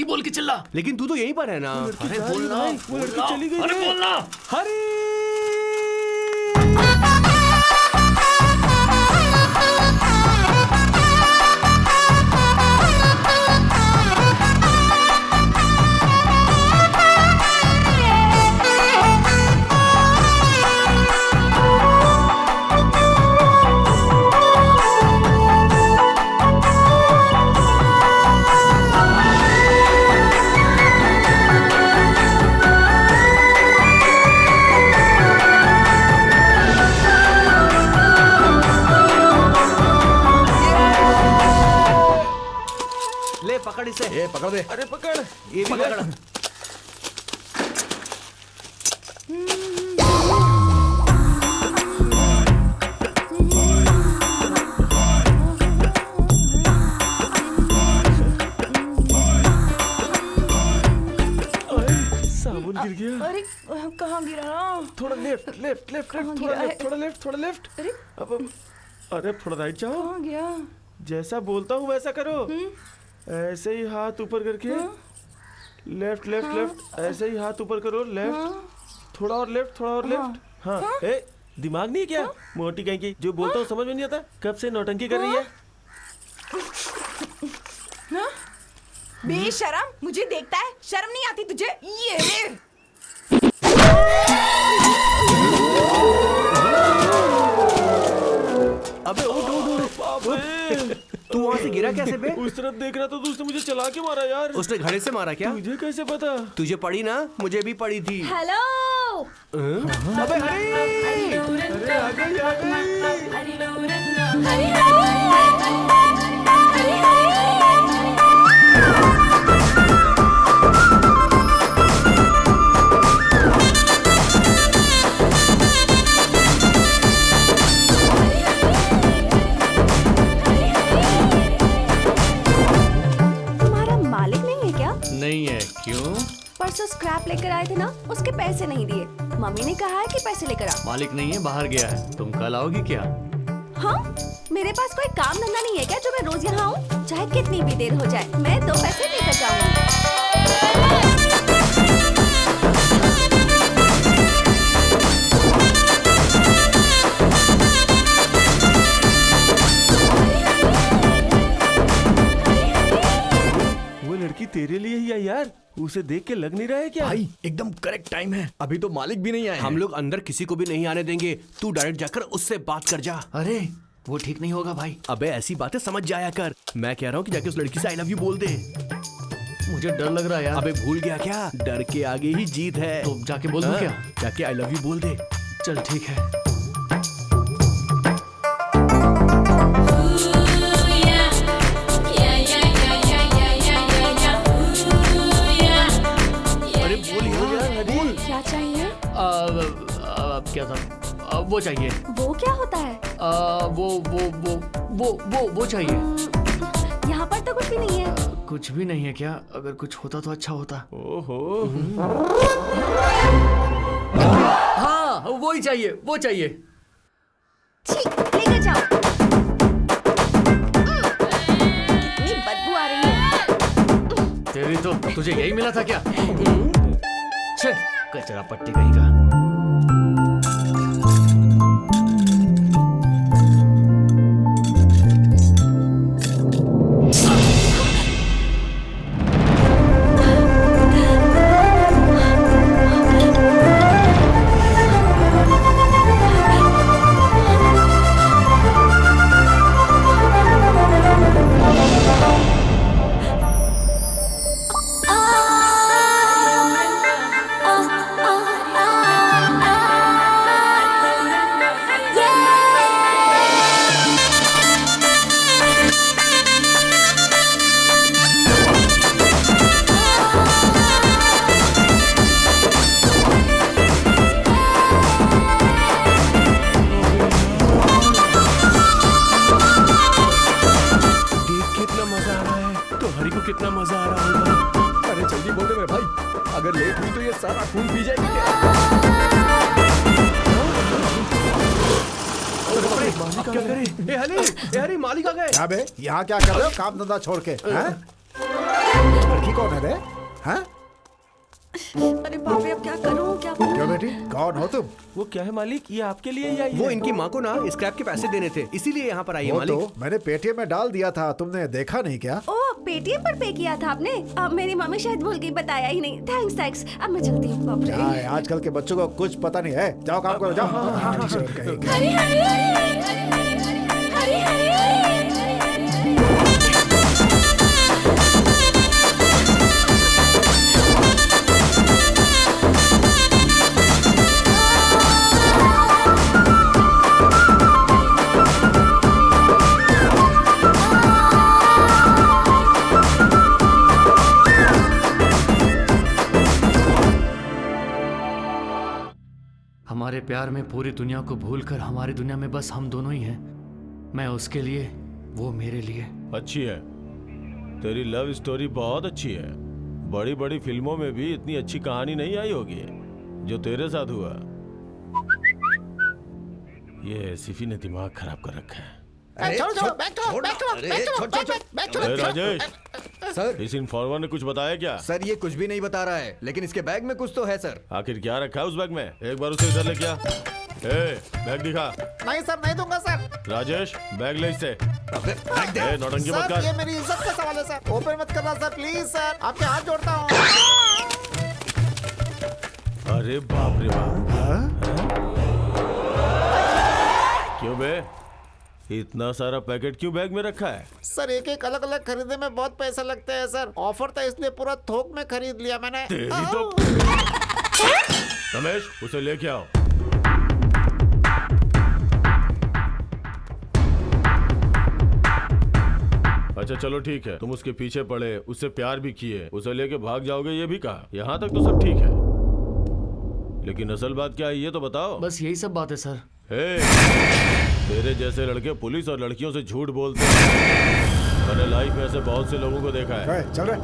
बोल के चिल्ला। लेकिन तू तो यहीं पर है ना। अरे जा रही है बोलना, भाई, वो लड़की बोलना, चली गई अरे है। बोलना। हरी ले पकड़ इसे। ए पकड़ दे। अरे पकड़। ये भी पकड़। साबुन गिर गया। अरे कहाँ गिरा? थोड़ा लेफ्ट लेफ्ट लेफ्ट कहाँ थोड़ा गिरा है? लेफ्ट थोड़ा लेफ्ट थोड़ा लेफ्ट। अरे अब अरे थोड़ा राइट जाओ। कहाँ गया? जैसा बोलता हूँ वैसा करो। ऐसे ही हाथ ऊपर करके लेफ्ट लेफ्ट लेफ्ट। ऐसे ही हाथ ऊपर करो लेफ्ट। थोड़ा और लेफ्ट थोड़ा और लेफ्ट। हाँ ए दिमाग नहीं है क्या? मोटी कहीं की जो बोलता हूँ समझ में नहीं आता। कब से नौटंकी कर रही है? बेशरम, मुझे देखता है, शर्म नहीं आती तुझे? ये ले। अबे उठ। तू वहाँ से गिरा कैसे बे? उस तरफ देख रहा था तो उसने मुझे चला के मारा यार। उसने घड़े से मारा क्या? मुझे कैसे पता? तुझे पड़ी ना? मुझे भी पड़ी थी। हेलो। अबे हरी! अरे आ गई आ गई। तुम्हारा मालिक नहीं है क्या? नहीं है, क्यों? परसों स्क्रैप लेकर आए थे ना, उसके पैसे नहीं दिए। मम्मी ने कहा है कि पैसे लेकर आओ। मालिक नहीं है, बाहर गया है। तुम कल आओगी क्या? हाँ? मेरे पास कोई काम धंधा नहीं है क्या जो मैं रोज यहाँ आऊँ? चाहे कितनी भी देर हो जाए, मैं 2 पैसे लेकर जाऊंगी। वो लड़की तेरे लिए ही है यार। उसे देख के लग नहीं रहा है क्या? भाई एकदम करेक्ट टाइम है, अभी तो मालिक भी नहीं आए। हम लोग अंदर किसी को भी नहीं आने देंगे। तू डायरेक्ट जाकर उससे बात कर जा। अरे वो ठीक नहीं होगा भाई। अबे ऐसी बातें समझ जाया कर। मैं कह रहा हूँ कि जाके उस लड़की से आई लव यू बोल दे। मुझे डर लग रहा है यार। अबे भूल गया क्या? डर के आगे ही जीत है। तो जाके बोल दूं हाँ, क्या? जाके आई लव यू बोल दे। चल ठीक है। अरे बोल यार हरी। क्या चाहिए? क्या था? वो चाहिए। वो क्या होता है? वो चाहिए। यहाँ पर तो कुछ भी नहीं है। कुछ भी नहीं है क्या? अगर कुछ होता तो अच्छा होता। ओहो। हाँ वो ही चाहिए, वो चाहिए। छी, लेकर जाओ। कितनी बदबू आ रही है। तेरी तो तुझे यही मिला था क्या? छे, कचरा पट्टी कहीं का। और हरी को कितना मजा आ रहा होगा। अरे जल्दी बोल दे मेरे भाई, अगर लेट हुई तो ये सारा खून पी जाएगी क्या? अब क्या करें? ए हरी मालिक आ गए। क्या बे, यहाँ क्या कर रहे हो काम धंधा छोड़ के? हैं? लड़की कौन है रे? हैं? अरे बाप रे, अब क्या करूं, क्या करूं? क्यों बेटी, कौन हो तुम? वो क्या है मालिक, ये आपके लिए ही आई वो है। इनकी माँ को ना स्क्रैप के पैसे देने थे, इसीलिए यहाँ पर आई है वो मालिक। तो मैंने पेटीएम में डाल दिया था, तुमने देखा नहीं क्या? ओ, पेटीएम पर पे किया था आपने? अब मेरी मम्मी शायद भूल गई, बताया ही नहीं। थैंक्स। अब मैं चलती हूँ। बाप रे। क्या है, आजकल के बच्चों को कुछ पता नहीं है। जाओ काम करो, जाओ। चोर कहीं के। हरी हरी हरी हरी। हमारे प्यार में पूरी दुनिया को भूलकर हमारी दुनिया में बस हम दोनों ही हैं। मैं उसके लिए, वो मेरे लिए। अच्छी है तेरी लव स्टोरी, बहुत अच्छी है। बड़ी बड़ी फिल्मों में भी इतनी अच्छी कहानी नहीं आई होगी जो तेरे साथ हुआ। ये सिफी ने दिमाग खराब कर रखा है। अरे राजेश, सर इस इन्फॉर्मर ने कुछ बताया क्या? सर ये कुछ भी नहीं बता रहा है, लेकिन इसके बैग में कुछ तो है सर। आखिर क्या रखा है उस बैग में? एक बार उसे इधर लेके आ। बैग दिखा। नहीं सर, नहीं दूंगा सर। राजेश बैग ले इससे। अबे, बैग दे। नौटंकी मत सर, ये कर। मेरी इज्जत का सवाल है सर, ओपन मत करना सर, प्लीज सर, आपके हाथ जोड़ता हूँ। अरे बाप रे बाप, क्यों बे इतना सारा पैकेट क्यों बैग में रखा है? सर एक एक अलग अलग खरीदने में बहुत पैसे लगते हैं सर, ऑफर था इसलिए पूरा थोक में खरीद लिया मैंने। तेरी तो रमेश, उसे लेके आओ। अच्छा चलो ठीक है, तुम उसके पीछे पड़े, उससे प्यार भी किए, उसे लेके भाग जाओगे ये भी कहा। यहाँ तक तो सब ठीक है, लेकिन असल बात क्या है ये तो बताओ। बस यही सब बात है सर। तेरे जैसे लड़के पुलिस और लड़कियों से झूठ बोलते हैं। मैंने लाइफ में ऐसे बहुत से लोगों को देखा है। चल रहे।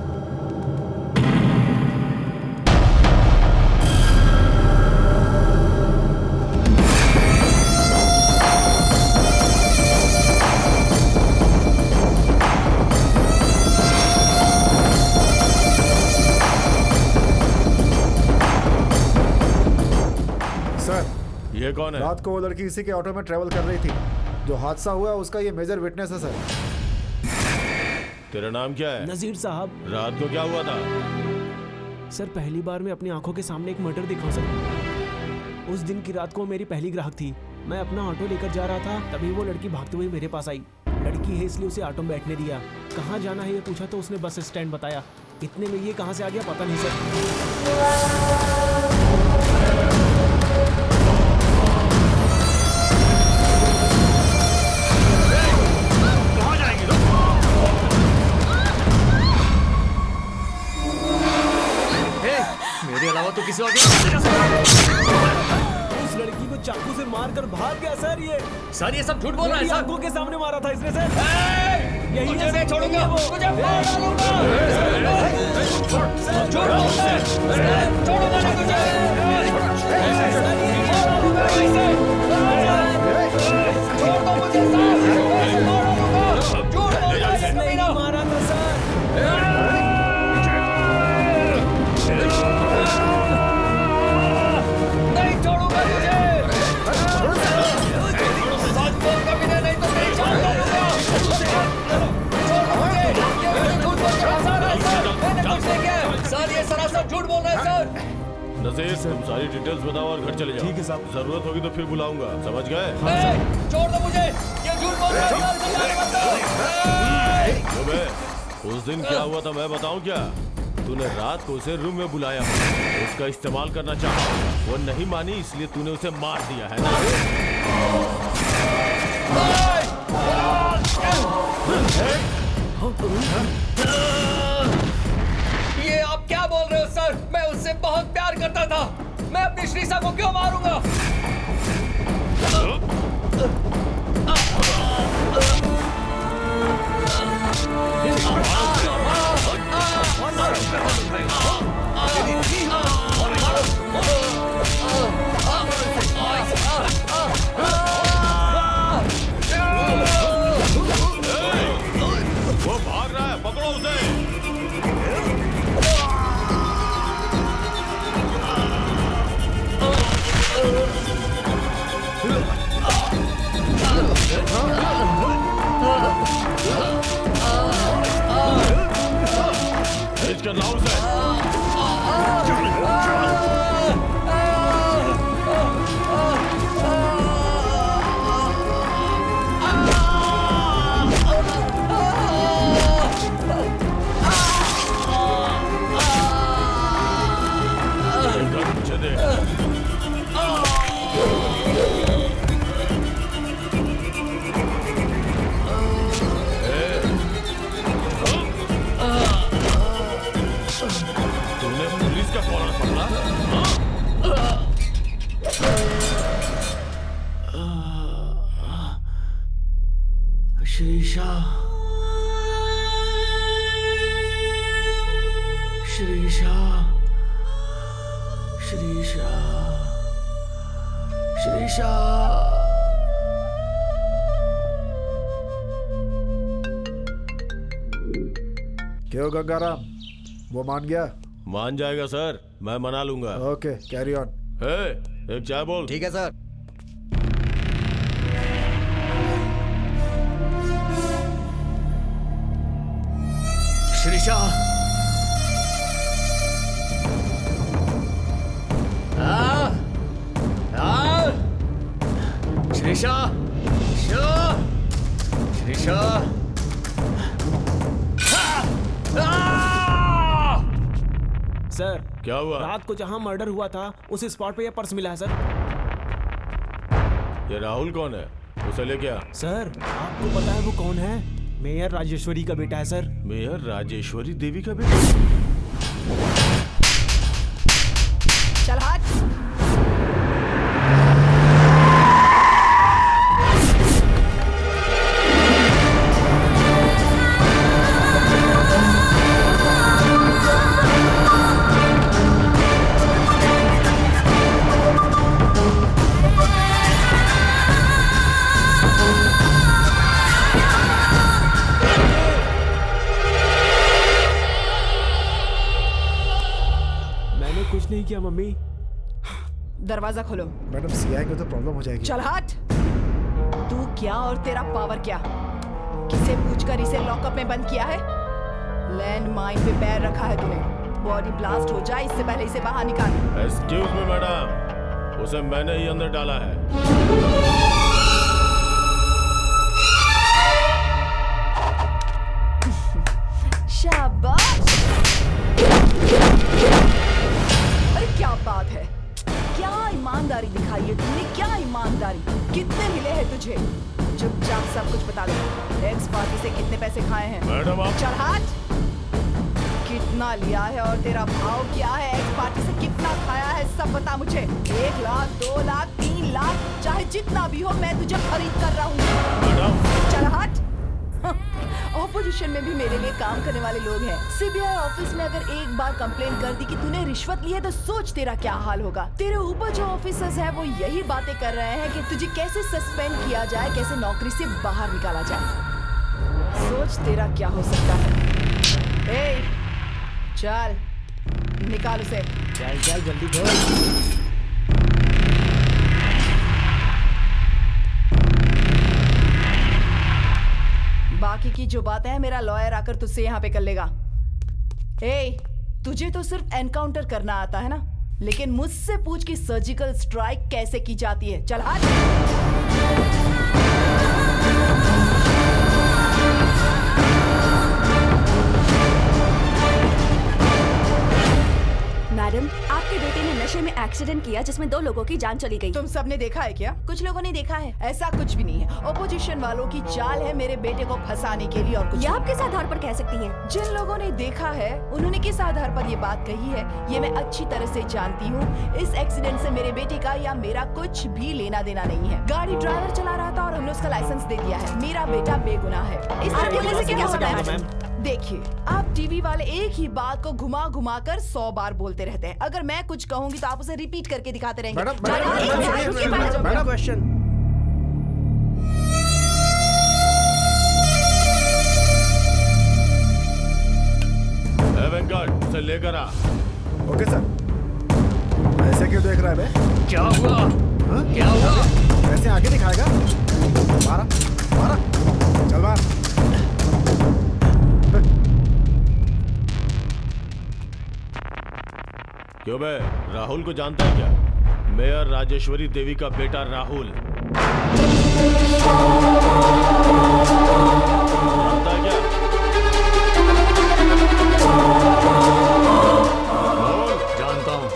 ये कौन है? रात को वो लड़की इसी के ऑटो में ट्रेवल कर रही थी, जो हादसा हुआ उसका ये मेजर विटनेस है सर। तेरा नाम क्या है? नजीर साहब। रात को क्या हुआ था? सर पहली बार मैं अपनी आंखों के सामने एक मर्डर देखा सर। उस दिन की रात को मेरी पहली ग्राहक थी। मैं अपना ऑटो लेकर जा रहा था, तभी वो लड़की भागते हुए मेरे पास आई। लड़की है इसलिए उसे ऑटो में बैठने दिया। कहाँ जाना है ये पूछा तो उसने बस स्टैंड बताया। इतने में ये कहाँ से आ गया पता नहीं सर। मेरे अलावा तो किसी और उस लड़की को चाकू से मारकर भाग गया सर। ये सर ये सब झूठ बोल रहा है सर। आंखों के सामने मारा था इसने सर। यही तुझे है नहीं सर, छोड़ूंगा, यही है वो। तुझे मार डालूंगा। छोड़ो मुझे, छोड़ूंगा नहीं तुझे। छोड़ दो मुझे सर, मार डालूंगा। झूठ बोल रहा है इसने ही मारा था सर। नहीं छोड़ूंगा तुझे। सच बोल कभी नहीं तो नहीं छोड़ दूंगा। छोड़ मुझे, ये मुझे झूठ बोल के फंसा रहा है सर। मैंने कुछ नहीं किया सर, ये सरासर झूठ बोल रहा है सर। नजीर, तुम सारी डिटेल्स बताओ और घर चले जाओ। ठीक है साहब। जरूरत होगी तो फिर बुलाऊंगा, समझ गए? छोड़ दो मुझे, ये झूठ बोल रहा है सर। बे, उस दिन क्या हुआ था मैं बताऊं क्या? तूने रात को उसे रूम में बुलाया, उसका इस्तेमाल करना चाहा, वो नहीं मानी इसलिए तूने उसे मार दिया है ना? ये आप क्या बोल रहे हो सर? मैं उससे बहुत प्यार करता था, मैं अपनी श्रीसा को क्यों मारूंगा? श्रीशा, श्रीशा, श्रीशा। क्यों गंगाराम, वो मान गया? मान जाएगा सर, मैं मना लूंगा। Okay, carry on. एक चाय बोल। ठीक है सर। श्रीशा, श्रीशा, श्रीशा, सर क्या हुआ? रात को जहाँ मर्डर हुआ था उस स्पॉट पे ये पर्स मिला है सर। ये राहुल कौन है? उसे ले क्या? सर आपको पता है वो कौन है? मेयर राजेश्वरी का बेटा है सर। मेयर राजेश्वरी देवी का बेटा? चल हट। कुछ नहीं किया मम्मी। दरवाजा खोलो। मैडम सीआई को तो प्रॉब्लम हो जाएगी। चल हट। तू क्या और तेरा पावर क्या? किसे पूछकर इसे लॉकअप में बंद किया है? लैंड माइन पे पैर रखा है तूने। बॉडी ब्लास्ट हो जाए इससे पहले इसे बाहर निकाल। एक्सक्यूज मी मैडम, उसे मैंने ही अंदर डाला है। शाबाश। अरे क्या बात है, क्या ईमानदारी दिखाई है तुमने, क्या ईमानदारी। कितने मिले हैं तुझे? चुपचाप सब कुछ बता दे। एक्स पार्टी से कितने पैसे खाए हैं? मैडम आप चल हट। कितना लिया है और तेरा भाव क्या है? एक्स पार्टी से कितना खाया है सब बता मुझे। 1 लाख, 2 लाख, 3 लाख, चाहे जितना भी हो मैं तुझे खरीद कर रहा हूँ। चल हट। ऑपोजिशन में भी मेरे लिए काम करने वाले लोग हैं। सीबीआई ऑफिस में अगर एक बार कंप्लेन कर दी कि तूने रिश्वत ली है तो सोच तेरा क्या हाल होगा। तेरे ऊपर जो ऑफिसर्स हैं वो यही बातें कर रहे हैं कि तुझे कैसे सस्पेंड किया जाए, कैसे नौकरी से बाहर निकाला जाए। सोच तेरा क्या हो सकता है। ए, चल निकाल उसे। चल चल जल्दी खोल। बाकी की जो बातें हैं मेरा लॉयर आकर तुझसे यहाँ पे कर लेगा। ए, तुझे तो सिर्फ एनकाउंटर करना आता है ना, लेकिन मुझसे पूछ कि सर्जिकल स्ट्राइक कैसे की जाती है। चल हट। मैडम, आपके बेटे ने नशे में एक्सीडेंट किया जिसमें 2 लोगों की जान चली गई। तुम सबने देखा है क्या? कुछ लोगों ने देखा है। ऐसा कुछ भी नहीं है। ऑपोजिशन वालों की चाल है मेरे बेटे को फंसाने के लिए और कुछ। ये आप किस आधार पर कह सकती हैं? जिन लोगों ने देखा है उन्होंने किस आधार पर ये बात कही है ये मैं अच्छी तरह से जानती हूँ। इस एक्सीडेंट से मेरे बेटे का या मेरा कुछ भी लेना देना नहीं है। गाड़ी ड्राइवर चला रहा था और हमने उसका लाइसेंस दे दिया है। मेरा बेटा बेगुनाह है। इस तरह से क्या होता है? देखिए, आप टीवी वाले एक ही बात को घुमा घुमा कर 100 बार बोलते रहते हैं। अगर मैं कुछ कहूंगी तो आप उसे रिपीट करके दिखाते रहेंगे। Madam question. वेंकट, उसे लेकर आ। Okay sir. ऐसे क्यों देख रहा है बे? क्या हुआ? हाँ? क्या हुआ? ऐसे आगे दिखाएगा? मारा मारा, चल मार। क्यों बे, राहुल को जानता है क्या? मेयर राजेश्वरी देवी का बेटा राहुल। जानता है क्या? जानता हूँ।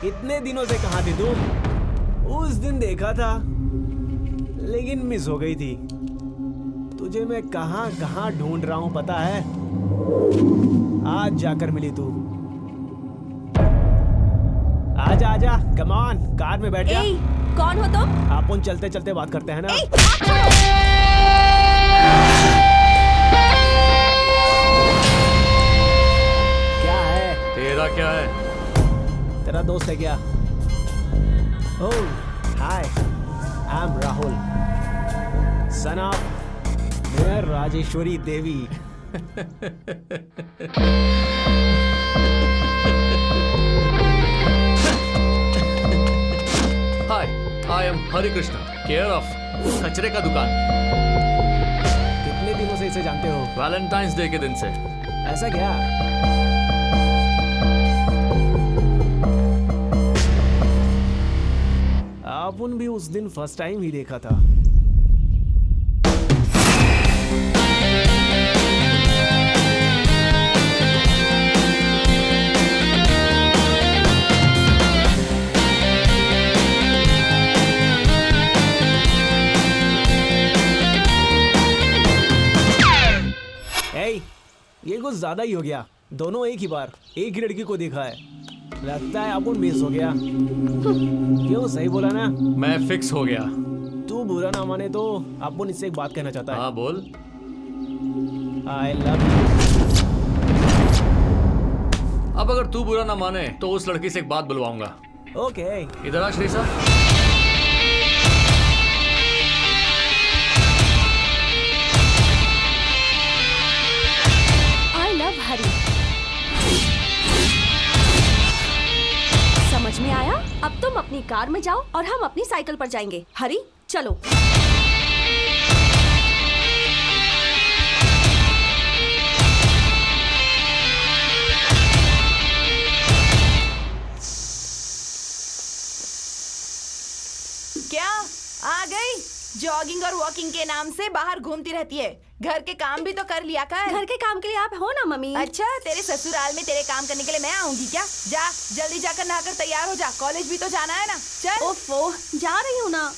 इतने दिनों से कहाँ थी तुम? उस दिन देखा था लेकिन मिस हो गई थी। तुझे मैं कहाँ कहाँ ढूंढ रहा हूँ पता है? आज जाकर मिली तू। आजा आजा, कम ऑन, कार में बैठ जा। कौन हो तुम? अपन चलते चलते बात करते हैं ना। क्या है? तेरा क्या है? तेरा दोस्त है क्या? Oh hi, I am Rahul, son of mayor Rajeshwari Devi. Hi, I am Hari Krishna, care of कचरे का दुकान। कितने दिनों से इसे जानते हो? वैलेंटाइंस डे के दिन से। ऐसा क्या? अपन भी उस दिन फर्स्ट टाइम ही देखा था। ये कुछ ज्यादा ही हो गया। दोनों एक ही बार एक ही लड़की को देखा है। लगता है अपन मिस हो गया। क्यों, सही बोला ना? मैं फिक्स हो गया। तू बुरा ना माने तो अपन इससे एक बात कहना चाहता है। हाँ बोल। I love you. अब अगर तू बुरा ना माने तो उस लड़की से एक बात बुलवाऊंगा। ओके। इधर आ श्रीसा। हरी, समझ में आया? अब तुम अपनी कार में जाओ और हम अपनी साइकिल पर जाएंगे। हरी चलो। क्या आ गई? जॉगिंग और वॉकिंग के नाम से बाहर घूमती रहती है। घर के काम भी तो कर लिया कर। घर के काम के लिए आप हो ना मम्मी। अच्छा, तेरे ससुराल में तेरे काम करने के लिए मैं आऊंगी क्या? जा जल्दी जाकर नहाकर तैयार हो जा, कॉलेज भी तो जाना है ना। चल। ओफो, जा रही हूँ ना।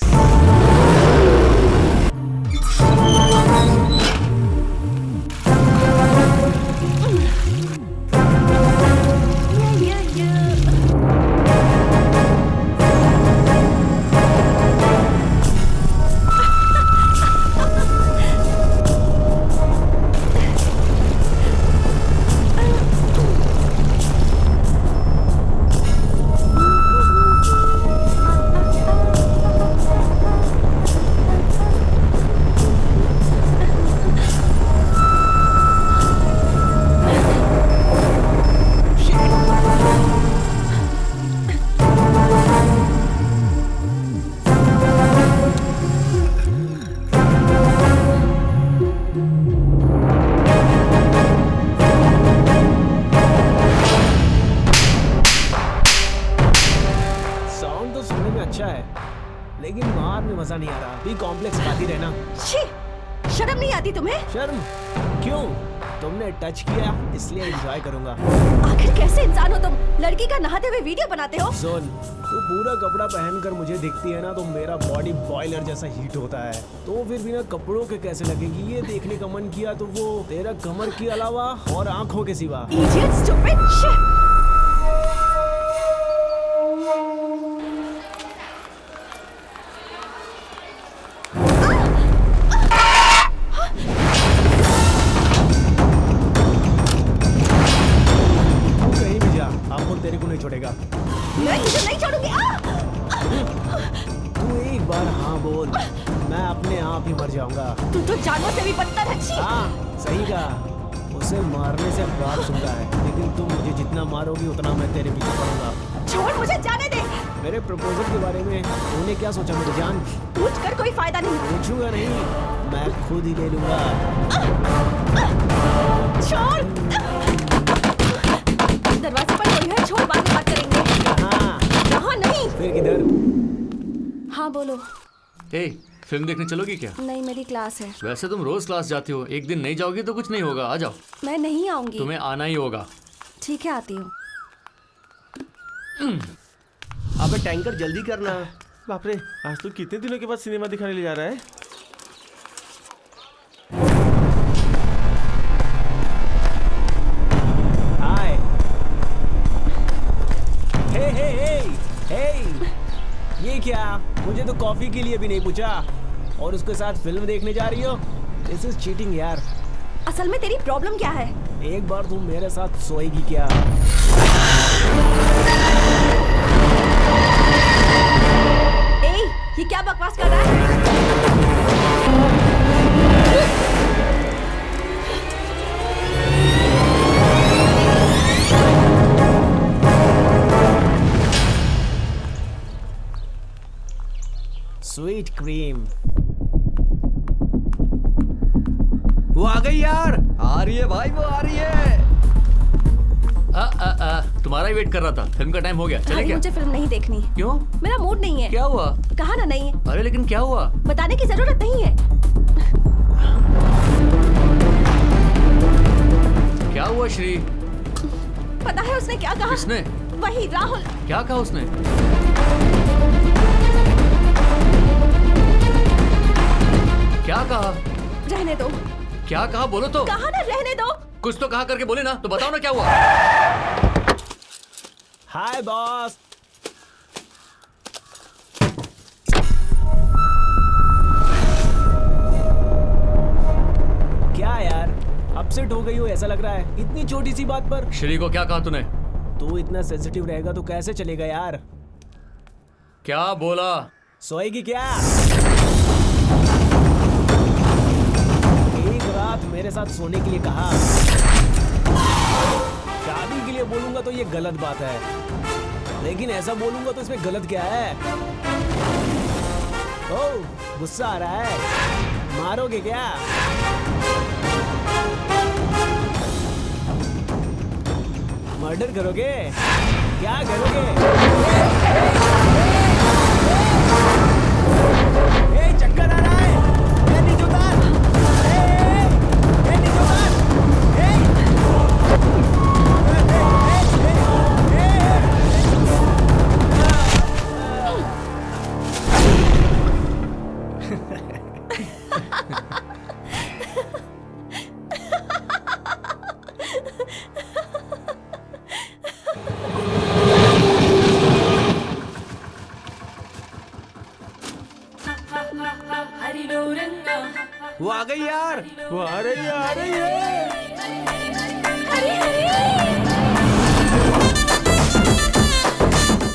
लेकिन मार में मजा नहीं आ रहा। बी कॉम्प्लेक्स खाती रहना। शर्म नहीं आती तुम्हें? शर्म क्यों? तुमने टच किया इसलिए एंजॉय करूंगा। आखिर कैसे इंसान हो तुम? लड़की का नहाते हुए वीडियो बनाते हो? सुन, तू पूरा कपड़ा पहनकर मुझे दिखती है ना तो मेरा बॉडी बॉयलर जैसा हीट होता है। तो फिर बिना कपड़ों के कैसे लगेगी? ये देखने का मन किया तो वो तेरा कमर के अलावा और आंखों के सिवा। Idiot, stupid shit! तेरे को नहीं छोड़ेगा। मैं तुझे नहीं छोड़ूंगी। तू एक बार हाँ बोल, मैं अपने आप ही मर जाऊंगा। तू तो जानवर से भी बदतर है। हाँ सही कहा। उसे मारने से बात सुनता है, लेकिन तुम मुझे जितना मारोगी उतना मैं तेरे पीछे पड़ूंगा। छोड़, मुझे जाने दे। मेरे प्रपोजल के बारे में तूने क्या सोचा मेरी जान? पूछ कर कोई फायदा नहीं। पूछूंगा नहीं, मैं खुद ही ले लूंगा। छोड़। दरवाजे पर कोई है, छोड़, बाद में बात करेंगे। यहाँ नहीं। फिर किधर? हाँ बोलो। फिल्म देखने चलोगी क्या? नहीं, मेरी क्लास है। वैसे तुम रोज क्लास जाती हो, एक दिन नहीं जाओगी तो कुछ नहीं होगा। आ जाओ। मैं नहीं आऊंगी। तुम्हें आना ही होगा। ठीक है, आती हूँ। अबे टैंकर जल्दी करना। बाप रे, आज तो कितने दिनों के बाद सिनेमा दिखाने ले जा रहा है। हाय। हे ये क्या? मुझे तो कॉफी के लिए भी नहीं पूछा और उसके साथ फिल्म देखने जा रही हो? दिस इज चीटिंग यार। असल में तेरी प्रॉब्लम क्या है? एक बार तुम मेरे साथ सोएगी क्या? ए, ये क्या बकवास कर रहा है? Sweet cream. वो आ गई यार। आ रही है भाई, वो आ रही है। तुम्हारा ही वेट कर रहा था। फिल्म का टाइम हो गया, चले अरे क्या? मुझे फिल्म नहीं देखनी। क्यों? मेरा मूड नहीं है। क्या हुआ? कहा ना नहीं है। अरे लेकिन क्या हुआ? बताने की जरूरत नहीं है। क्या हुआ श्री? पता है उसने क्या कहा? किसने? वही राहुल। क्या कहा उसने? क्या कहा? रहने दो। क्या कहा? बोलो तो। कहा ना रहने दो। कुछ तो कहा करके बोले ना, तो बताओ ना क्या हुआ। हाय बॉस। क्या यार, अपसेट हो गई हो ऐसा लग रहा है इतनी छोटी सी बात पर। श्री को क्या कहा तूने? तू इतना सेंसिटिव रहेगा तो कैसे चलेगा यार? क्या बोला? सोएगी क्या? एक रात मेरे साथ सोने के लिए कहा। शादी के लिए बोलूंगा तो ये गलत बात है, लेकिन ऐसा बोलूंगा तो इसमें गलत क्या है? ओह, गुस्सा आ रहा है? मारोगे क्या? मर्डर करोगे? क्या करोगे? ए, चक्कर आ रहा है। ए, नीचे उतार। ए, नीचे उतार। वो आ गई यार। वो आ रही है, आ रही है।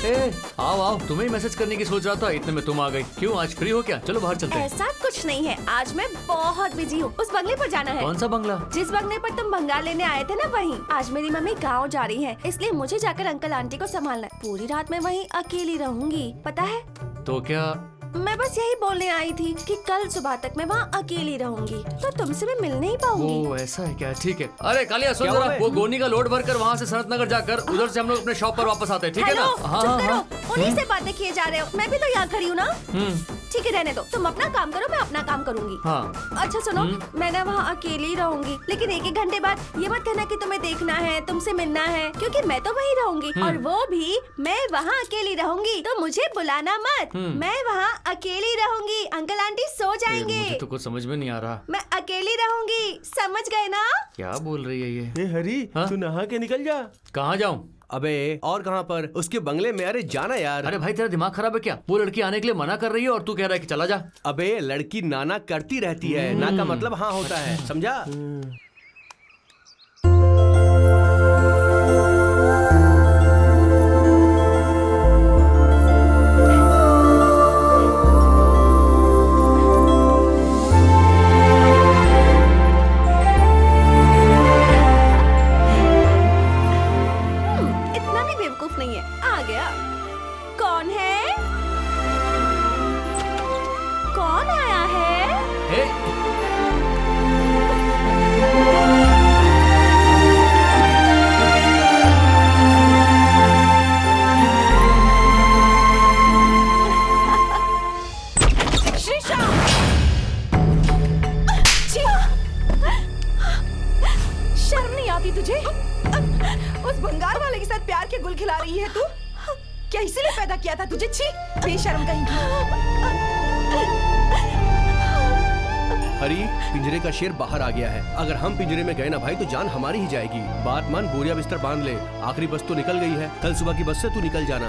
ए, आओ आओ, तुम्हें ही मैसेज करने की सोच रहा था, इतने में तुम आ गई। क्यों, आज फ्री हो क्या? चलो बाहर चलते हैं। ऐसा कुछ नहीं है, आज मैं बहुत बिजी हूँ। उस बंगले पर जाना है। कौन सा बंगला? जिस बंगले पर तुम भंगार लेने आए थे ना, वहीं। आज मेरी मम्मी गांव जा रही है, इसलिए मुझे जाकर अंकल आंटी को संभालना है। पूरी रात मैं वहीं अकेली रहूंगी, पता है? तो क्या? मैं बस यही बोलने आई थी कि कल सुबह तक मैं वहाँ अकेली रहूंगी, तो तुमसे मैं मिल नहीं पाऊंगी। वो ऐसा है क्या? ठीक है। अरे कालिया सुन क्या जरा, हुआ है? वो गोनी का लोड भरकर वहाँ से सनत नगर जाकर उधर से हम लोग अपने शॉप पर वापस आते हैं, ठीक है ना? हेलो, चुप करो। उन्हीं से बातें किए जा रहे हो, मैं भी तो यहाँ खड़ी हूँ ना। ठीक है, रहने दो। तुम अपना काम करो, मैं अपना काम करूंगी। हाँ। अच्छा सुनो, मैं ना वहाँ अकेली रहूंगी, लेकिन एक घंटे बाद ये मत कहना कि तुम्हें देखना है, तुमसे मिलना है, क्योंकि मैं तो वहीं रहूंगी और वो भी मैं वहाँ अकेली रहूंगी, तो मुझे बुलाना मत। मैं वहाँ अकेली रहूंगी, अंकल आंटी सो जाएंगे। मुझे तो कुछ समझ में नहीं आ रहा। मैं अकेली रहूंगी, समझ गए ना? क्या बोल रही है ये? ए हरी, हाँ? तू नहा के निकल जा। कहाँ जाऊँ? अबे और कहाँ पर? उसके बंगले में। अरे जाना यार। अरे भाई तेरा दिमाग खराब है क्या? वो लड़की आने के लिए मना कर रही है और तू कह रहा है कि चला जा। अबे लड़की नाना करती रहती है, ना का मतलब हाँ होता है, समझा? इतना भी बेवकूफ नहीं है। आ गया। कौन है? कौन आया है? हे, श्रीशा! शर्म नहीं आती तुझे? उस भंगार वाले के साथ प्यार के गुल खिला रही है तू? क्या इसीलिए पैदा किया था तुझे? छी, बेशर्म कहीं की। हरी, पिंजरे का शेर बाहर आ गया है। अगर हम पिंजरे में गए ना भाई तो जान हमारी ही जाएगी। बात मान, बोरिया बिस्तर बांध ले। आखिरी बस तो निकल गई है। कल सुबह की बस से तू निकल जाना।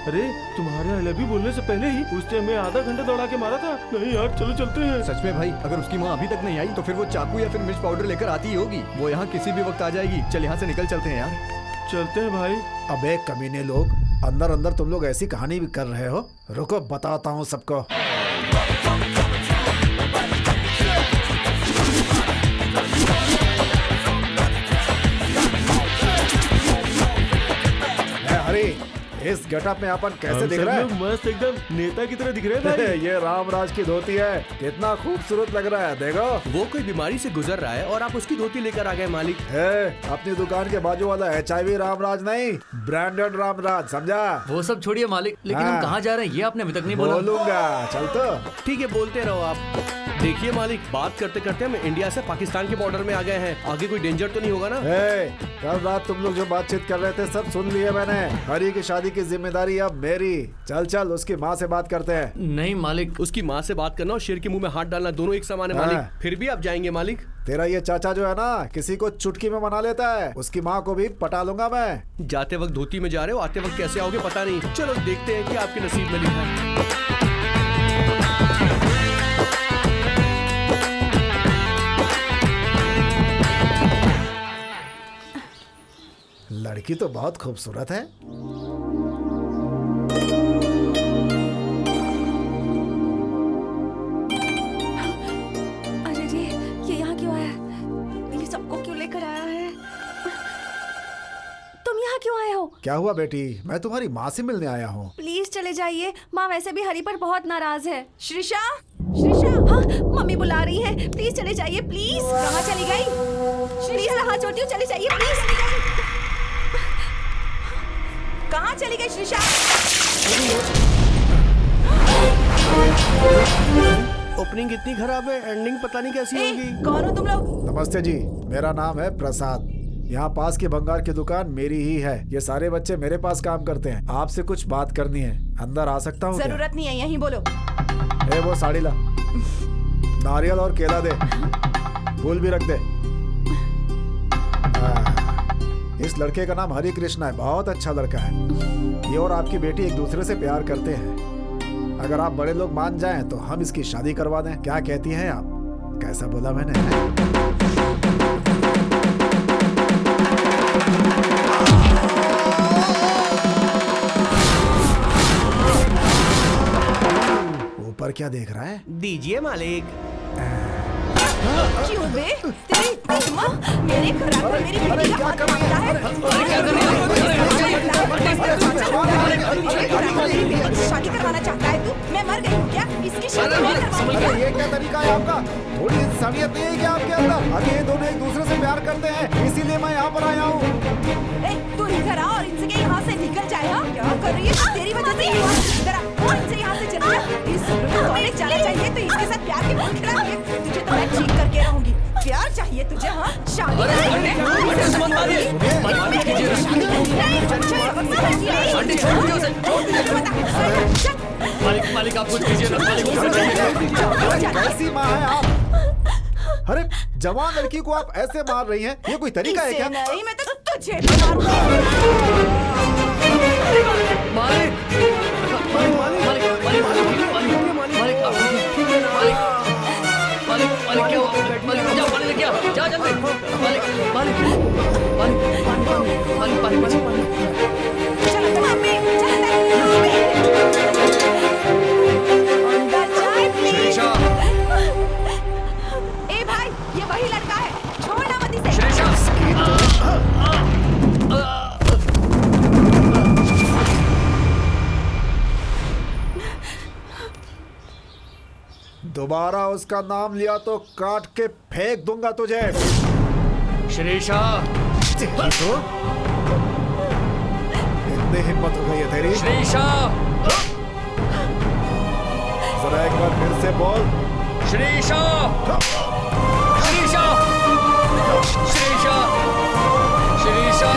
अरे तुम्हारे आई लव यू बोलने से पहले ही उसने हमें आधा घंटा दौड़ा के मारा था। नहीं यार, चलो चलते हैं। सच में भाई, अगर उसकी माँ अभी तक नहीं आई तो फिर वो चाकू या फिर मिर्च पाउडर लेकर आती ही होगी। वो यहाँ किसी भी वक्त आ जाएगी। चल यहाँ से निकल चलते हैं यार। चलते हैं भाई। अबे कमीने लोग, अंदर अंदर तुम लोग ऐसी कहानी भी कर रहे हो। रुको बताता हूँ सबको। हरी, इस गेटअप में अपन कैसे दिख रहा है? मस्त, एकदम नेता की तरह दिख रहे हैं। ये रामराज की धोती है, कितना खूबसूरत लग रहा है। देखो, वो कोई बीमारी से गुजर रहा है और आप उसकी धोती लेकर आ गए मालिक। अपनी दुकान के बाजू वाला HIV रामराज नहीं, ब्रांडेड रामराज, समझा? वो सब छोड़िए मालिक, लेकिन हम कहाँ जा रहे हैं ये आपने अभी तक नहीं बोला। बोलूंगा, चल तो। ठीक है, बोलते रहो आप। देखिए मालिक, बात करते करते हम इंडिया से पाकिस्तान के बॉर्डर में आ गए हैं। आगे कोई डेंजर तो नहीं होगा ना? कल रात तुम लोग जो बातचीत कर रहे थे सब सुन लिए मैंने। हरी की शादी की जिम्मेदारी अब मेरी। चल चल, उसकी माँ से बात करते हैं। नहीं मालिक, उसकी माँ से बात करना और शेर के मुंह में हाथ डालना दोनों एक समान है मालिक। फिर भी आप जाएंगे मालिक? तेरा ये चाचा जो है ना, किसी को चुटकी में मना लेता है। उसकी माँ को भी पटा लूंगा मैं। जाते वक्त धोती में जा रहे हो, आते वक्त कैसे आओगे पता नहीं। चलो देखते हैं कि आपके नसीब में लिखा है। लड़की तो बहुत खूबसूरत है। अरे रे, ये यहाँ क्यों आया? ये सबको क्यों लेकर आया है? तुम यहाँ क्यों आए हो? क्या हुआ बेटी? मैं तुम्हारी माँ से मिलने आया हूँ। प्लीज चले जाइए, माँ वैसे भी हरी पर बहुत नाराज है। श्रीषा, श्रीषा, हाँ, मम्मी बुला रही है। प्लीज चले जाइए, प्लीज। कहाँ चली गई? प्लीज हाथ जोड़ती हूँ, चले जाइए प्लीज। कहाँ चली गई श्रीषा? ओपनिंग इतनी खराब है, एंडिंग पता नहीं कैसी होगी। कौन हो तुम लोग? नमस्ते जी, मेरा नाम है प्रसाद। यहाँ पास की भंगार की दुकान मेरी ही है। ये सारे बच्चे मेरे पास काम करते हैं। आपसे कुछ बात करनी है। अंदर आ सकता हूँ? जरूरत नहीं है, यहीं बोलो। वो साड़ी ला, नारियल और केला दे, फूल भी रख दे। इस लड़के का नाम हरि कृष्णा है, बहुत अच्छा लड़का है। ये और आपकी बेटी एक दूसरे से प्यार करते हैं। अगर आप बड़े लोग मान जाएं तो हम इसकी शादी करवा दें। क्या कहती हैं आप? कैसा बोला मैंने? ऊपर क्या देख रहा है? दीजिए मालिक। क्यों बे? तेरी माँ मेरे घरात में मेरी बेटी का हाथ मांगता है। शादी करवाना चाहता है तू? मैं मर गई हूँ क्या? इसकी शादी मैं करवाऊंगी क्या? ये क्या तरीका है आपका? थोड़ी इंसानियत नहीं है क्या आपके अंदर? अभी ये दोनों एक दूसरे से प्यार करते हैं, इसीलिए मैं यहाँ पर आया हूँ। तू इधर आ और इनसे यहाँ से निकल जाए। क्या कर रही है? तेरी वजह से इधर आ और इनसे यहाँ से चले जा। इस कॉलेज जाना चाहिए तो इसके साथ प्यार के फूल खिलाएंगे। तुझे तो मैं ठीक करके रहूंगी। प्यार चाहिए तुझे? हाँ, शादी मालिक मालिक आप कुछ कीजिए ना मालिक। कैसी माँ है आप? अरे जवान लड़की को आप ऐसे मार रही हैं, ये कोई तरीका है क्या? नहीं, मैं तो तुझे मारूंगी। मालिक मालिक क्या हुआ? मालिक जाओ पानी लेके आओ, जा जल्दी। मालिक मालिक मालिक मालिक पानी पानी। चलो मम्मी, चलो मम्मी। अंदर जाए प्लीज। ए भाई, ये वही लड़का है, छोड़ना मत इसे। दोबारा उसका नाम लिया तो काट के फेंक दूंगा तुझे। श्रीषा, तो इतनी हिम्मत हो गई है तेरी? श्रीषा, जरा एक बार फिर से बोल। श्रीषा, श्रीषा, श्रीषा, श्रीषा।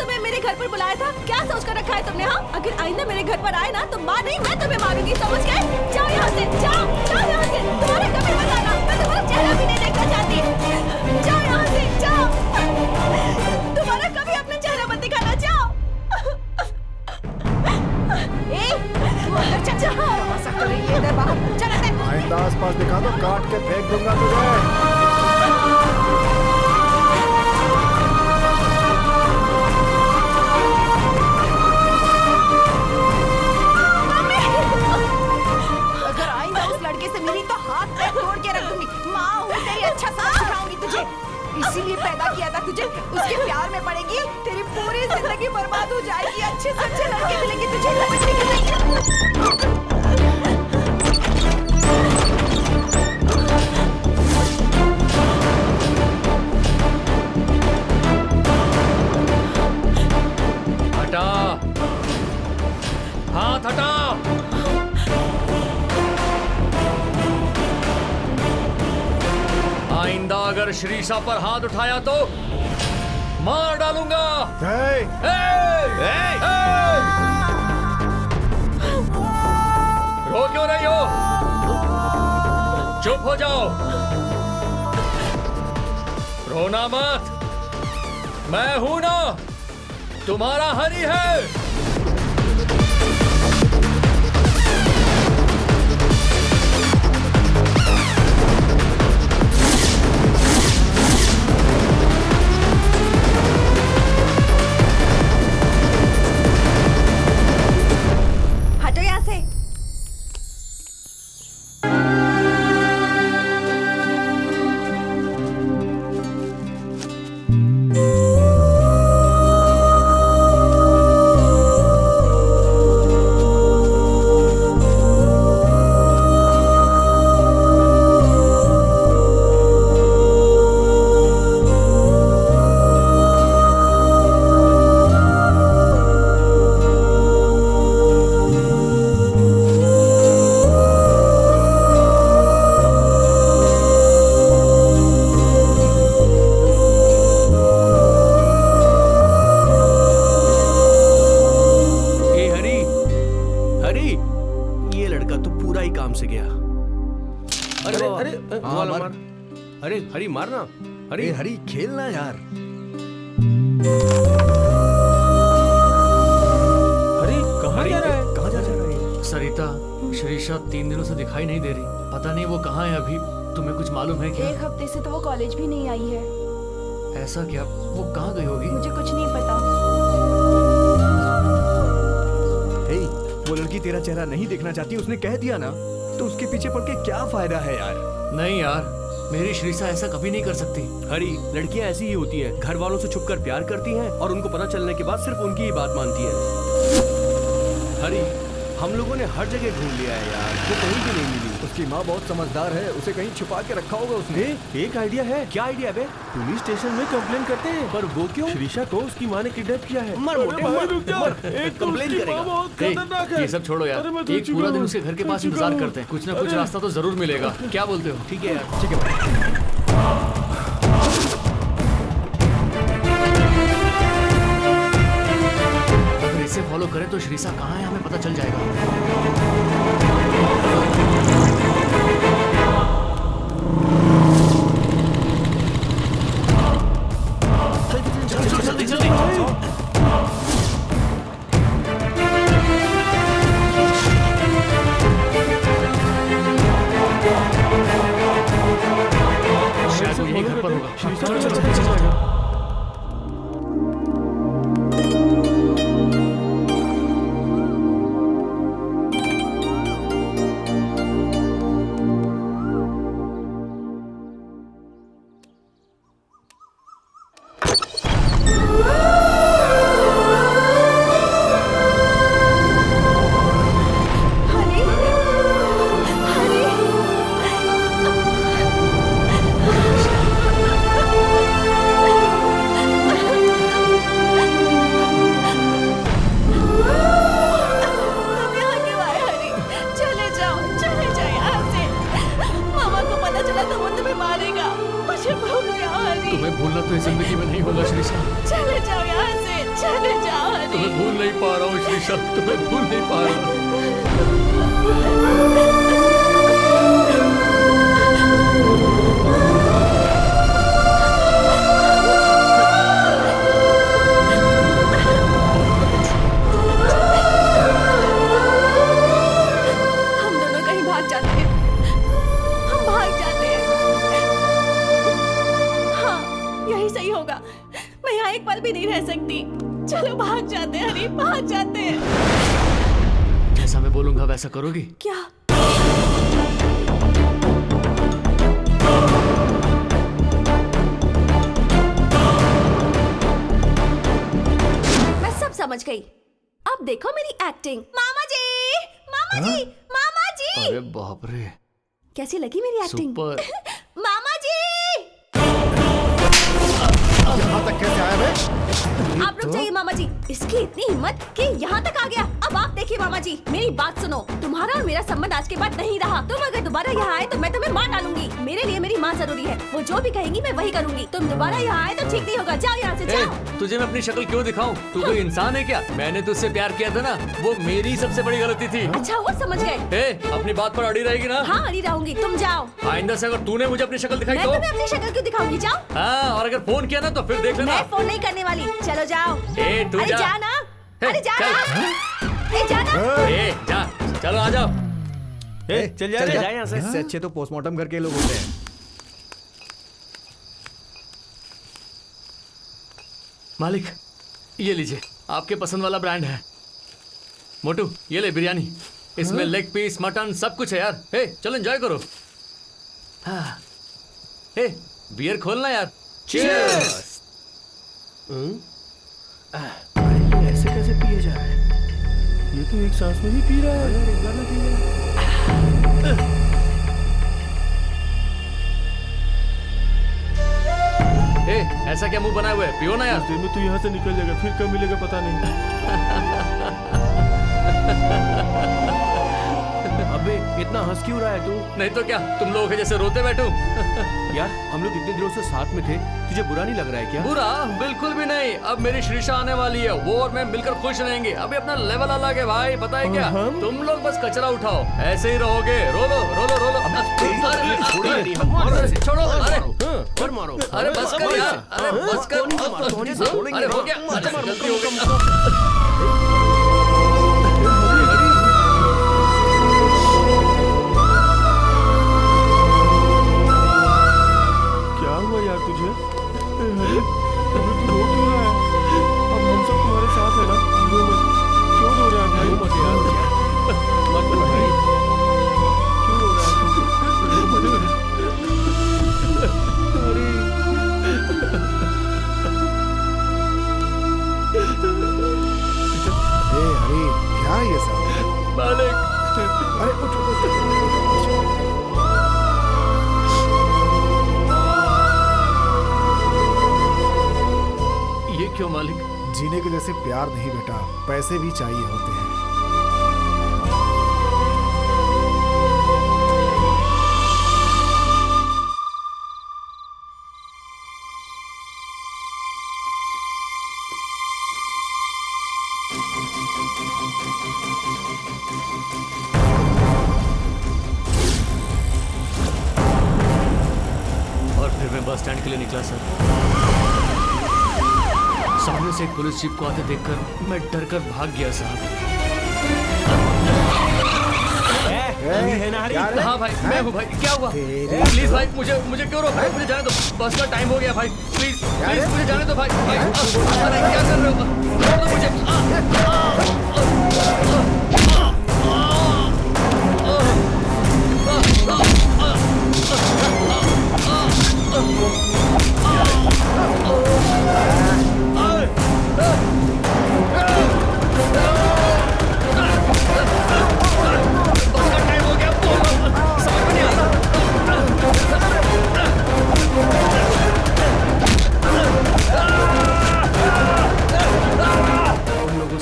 तुम्हें मेरे घर पर बुलाया था? क्या सोच कर रखा है तुमने? हाँ, अगर आइंदा मेरे घर पर आए ना तो माँ नहीं मैं तुम्हें मारूंगी, समझ गए? जाओ यहाँ से, जाओ जाओ यहाँ से, तुम्हारा कभी मत आना, मैं तुम्हारा चेहरा भी नहीं देखना चाहती। जाओ यहाँ से, जाओ, तुम्हारा कभी अपना चेहरा मत दिखाना, जाओ। ए, तू अंदर चल जा, ये इधर बाहर चल अंदर। आइंदा आसपास दिखा दो, काट के फेंक दूंगा तुझे। अगर आइंदा उस लड़के से मिली तो हाथ पैर तोड़ के रख दूंगी। माँ हूँ तेरी, अच्छा सब सिखाऊंगी तुझे, इसीलिए पैदा किया था तुझे। उसके प्यार में पड़ेगी, तेरी पूरी जिंदगी बर्बाद हो जाएगी। अच्छे से अच्छे लड़के मिलेंगे तुझे, समझने की नहीं। हटा, हाथ हटा। आइंदा अगर श्रीषा पर हाथ उठाया तो मार डालूंगा। हे, रो क्यों रही हो? चुप हो जाओ, रोना मत। मैं हूं ना, तुम्हारा हरी है। हटो यहाँ से। अरे हरी मारना, अरे हरी खेलना यार। अरे कहाँ जा रहा है? कहाँ जा रहा है? सरिता, श्रीषा 3 दिनों से दिखाई नहीं दे रही। पता नहीं वो कहाँ है अभी। तुम्हें कुछ मालूम है क्या? 1 हफ्ते से तो वो कॉलेज भी नहीं आई है। ऐसा क्या? वो कहाँ गई होगी? मुझे कुछ नहीं पता। हे, वो लड़की तेरा चेहरा नहीं देखना चाहती, उसने कह दिया ना, तो उसके पीछे पड़ के क्या फायदा है यार। नहीं यार, मेरी श्रीषा ऐसा कभी नहीं कर सकती। हरी, लड़कियां ऐसी ही होती हैं, घर वालों से छुपकर प्यार करती हैं और उनको पता चलने के बाद सिर्फ उनकी ही बात मानती हैं। हरी, हम लोगों ने हर जगह ढूंढ लिया है यार, वो कहीं भी नहीं मिली। उसकी माँ बहुत समझदार है, उसे कहीं छुपा के रखा होगा उसने। एक आइडिया है। क्या आइडिया है? पुलिस स्टेशन में कंप्लेन करते हैं। पर वो क्यों? श्रीषा को उसकी माँ ने किडनैप किया है। मर मोटे, अरे भाई, मर, रुक जा। मर। एक तो कंप्लेन उसकी करेगा। माँ बहुत खतरनाक है। ये सब छोड़ो यार, अरे मैं तो एक चुका पूरा दिन हूँ। उसके घर के पास चुका इंतजार हूँ। करते हैं। कुछ ना कुछ अरे। रास्ता तो जरूर मिलेगा। क्या बोलते हो? ठीक है यार। ठीक है भाई। अगर इसे फॉलो करें तो श्रीषा कहाँ है हमें पता चल जाएगा। जल्दी जल्दी। शायद वो यही घर पर होगा। चलो चलो चलो। नहीं। भूल नहीं पा रहा हूँ शीशा, तुम्हें भूल नहीं पा रहा हूँ। हम दोनों कहीं भाग जाते हैं, हम भाग जाते हैं। हाँ, यही सही होगा। मैं यहाँ एक पल भी नहीं रह सकती। चलो भाग जाते हैं हरी, भाग जाते हैं। जैसा मैं बोलूंगा वैसा करोगी? क्या? मैं सब समझ गई। अब देखो मेरी एक्टिंग। मामा जी, मामा जी, मामा जी। अरे बाप रे, कैसी लगी मेरी एक्टिंग? सुपर। मामा जी, यहाँ तक कैसे आया बे? आप रुक जाइए मामा जी। इसकी इतनी हिम्मत कि यहाँ तक आ गया। अब आप देखिए मामा जी, मेरी बात सुनो। तुम्हारा और मेरा संबंध आज के बाद नहीं रहा। तुम अगर दोबारा यहाँ आए तो मैं तुम्हें मार डालूंगी। मेरे लिए मेरी माँ जरूरी है। वो जो भी कहेंगी मैं वही करूंगी। तुम दोबारा यहाँ आए तो ठीक नहीं होगा। जाओ यहाँ से, जाओ। तुझे मैं अपनी शक्ल क्यों दिखाऊं? तू कोई इंसान है क्या? मैंने तुझसे प्यार किया था ना, वो मेरी सबसे बड़ी गलती थी। अच्छा वो समझ गए। अपनी बात पर अड़ी रहेगी ना? हाँ अड़ी रहूंगी। तुम जाओ। आइंदा से अगर तूने मुझे अपनी शक्ल दिखाई मैं तो? तुम्हें अपनी शक्ल क्यों दिखाऊंगी? जाओ। हाँ, और अगर फोन किया ना तो फिर देख लेना। मैं फोन नहीं करने वाली। चलो जाओ। तू अरे जा। जा ना। अरे जा ना। जा ना। जा, चलो आ जाओ। चल जा यहाँ से। इससे अच्छे तो पोस्टमार्टम करके लोग होते हैं। मालिक, ये लीजिए, आपके पसंद वाला ब्रांड है। मोटू, ये ले बिरयानी। इसमें लेग पीस, मटन सब कुछ है यार। चलो एंजॉय करो। हाँ। बियर खोलना यार। चीयर्स। ऐसे कैसे पिए जा रहा है? ये तो एक सांस में ही पी रहा है। ऐसा क्या मुंह बनाए हुए है? पियो ना यार। देर में तू यहाँ से निकल जाएगा, फिर कब मिलेगा पता नहीं। अबे इतना हंस क्यों रहा है तू? नहीं तो क्या, तुम लोगों के जैसे रोते बैठूं? यार हम लोग इतने दिनों से साथ में थे, तुझे बुरा नहीं लग रहा है क्या? बुरा बिल्कुल भी नहीं। अब मेरी श्रीषा आने वाली है, वो और मैं मिलकर खुश रहेंगे। अभी अपना लेवल अलग है भाई, पता है क्या? तुम लोग बस कचरा उठाओ, ऐसे ही रहोगे। रोलो रोलो रोलो। छोड़ो। अरे मारो। अरे बस कर यार। अरे बस कर। अरे हो गया, गलती हो गई। यार तुझे अरे तू रो क्यों रहा है? अब हम सब तुम्हारे साथ है ना, रो मत। क्यों रो रहा है भाई? मत यार, मत रो भाई। क्यों रो रहा है? हरी, क्या है ये सब? मालिक, अरे उठ। क्यों मालिक? जीने के जैसे प्यार नहीं बेटा, पैसे भी चाहिए होते हैं। और फिर मैं बस स्टैंड के लिए निकला सर। सामने से एक पुलिस जीप को आते देखकर मैं डर कर भाग गया साहब। है ना हरी? हाँ भाई, मैं हूँ भाई। क्या हुआ? प्लीज भाई, मुझे क्यों रोक रहे हो? मुझे जाने दो, बस का टाइम हो गया भाई। प्लीज मुझे जाने दो भाई। अरे क्या कर रहे हो? छोड़ दो मुझे।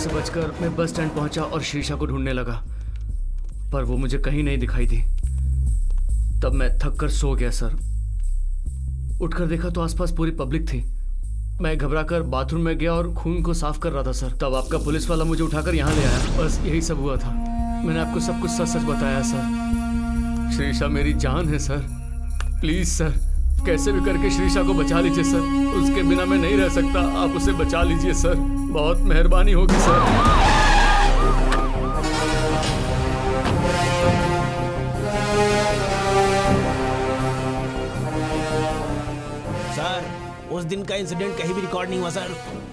बचकर मैं बस स्टैंड पहुंचा और शीशा को ढूंढने लगा, पर वो मुझे कहीं नहीं दिखाई दी। तब मैं थक कर सो गया सर। उठकर देखा तो आसपास पूरी पब्लिक थी। मैं घबराकर बाथरूम में गया और खून को साफ कर रहा था सर। तब आपका पुलिस वाला मुझे उठाकर यहाँ ले आया। बस यही सब हुआ था। मैंने आपको सब कुछ सच सच बताया सर। श्रीषा मेरी जान है सर। प्लीज सर, कैसे भी करके श्रीषा को बचा लीजिए सर। उसके बिना मैं नहीं रह सकता। आप उसे बचा लीजिए सर, बहुत मेहरबानी होगी सर। उस दिन का इंसिडेंट कहीं भी रिकॉर्ड नहीं हुआ सर।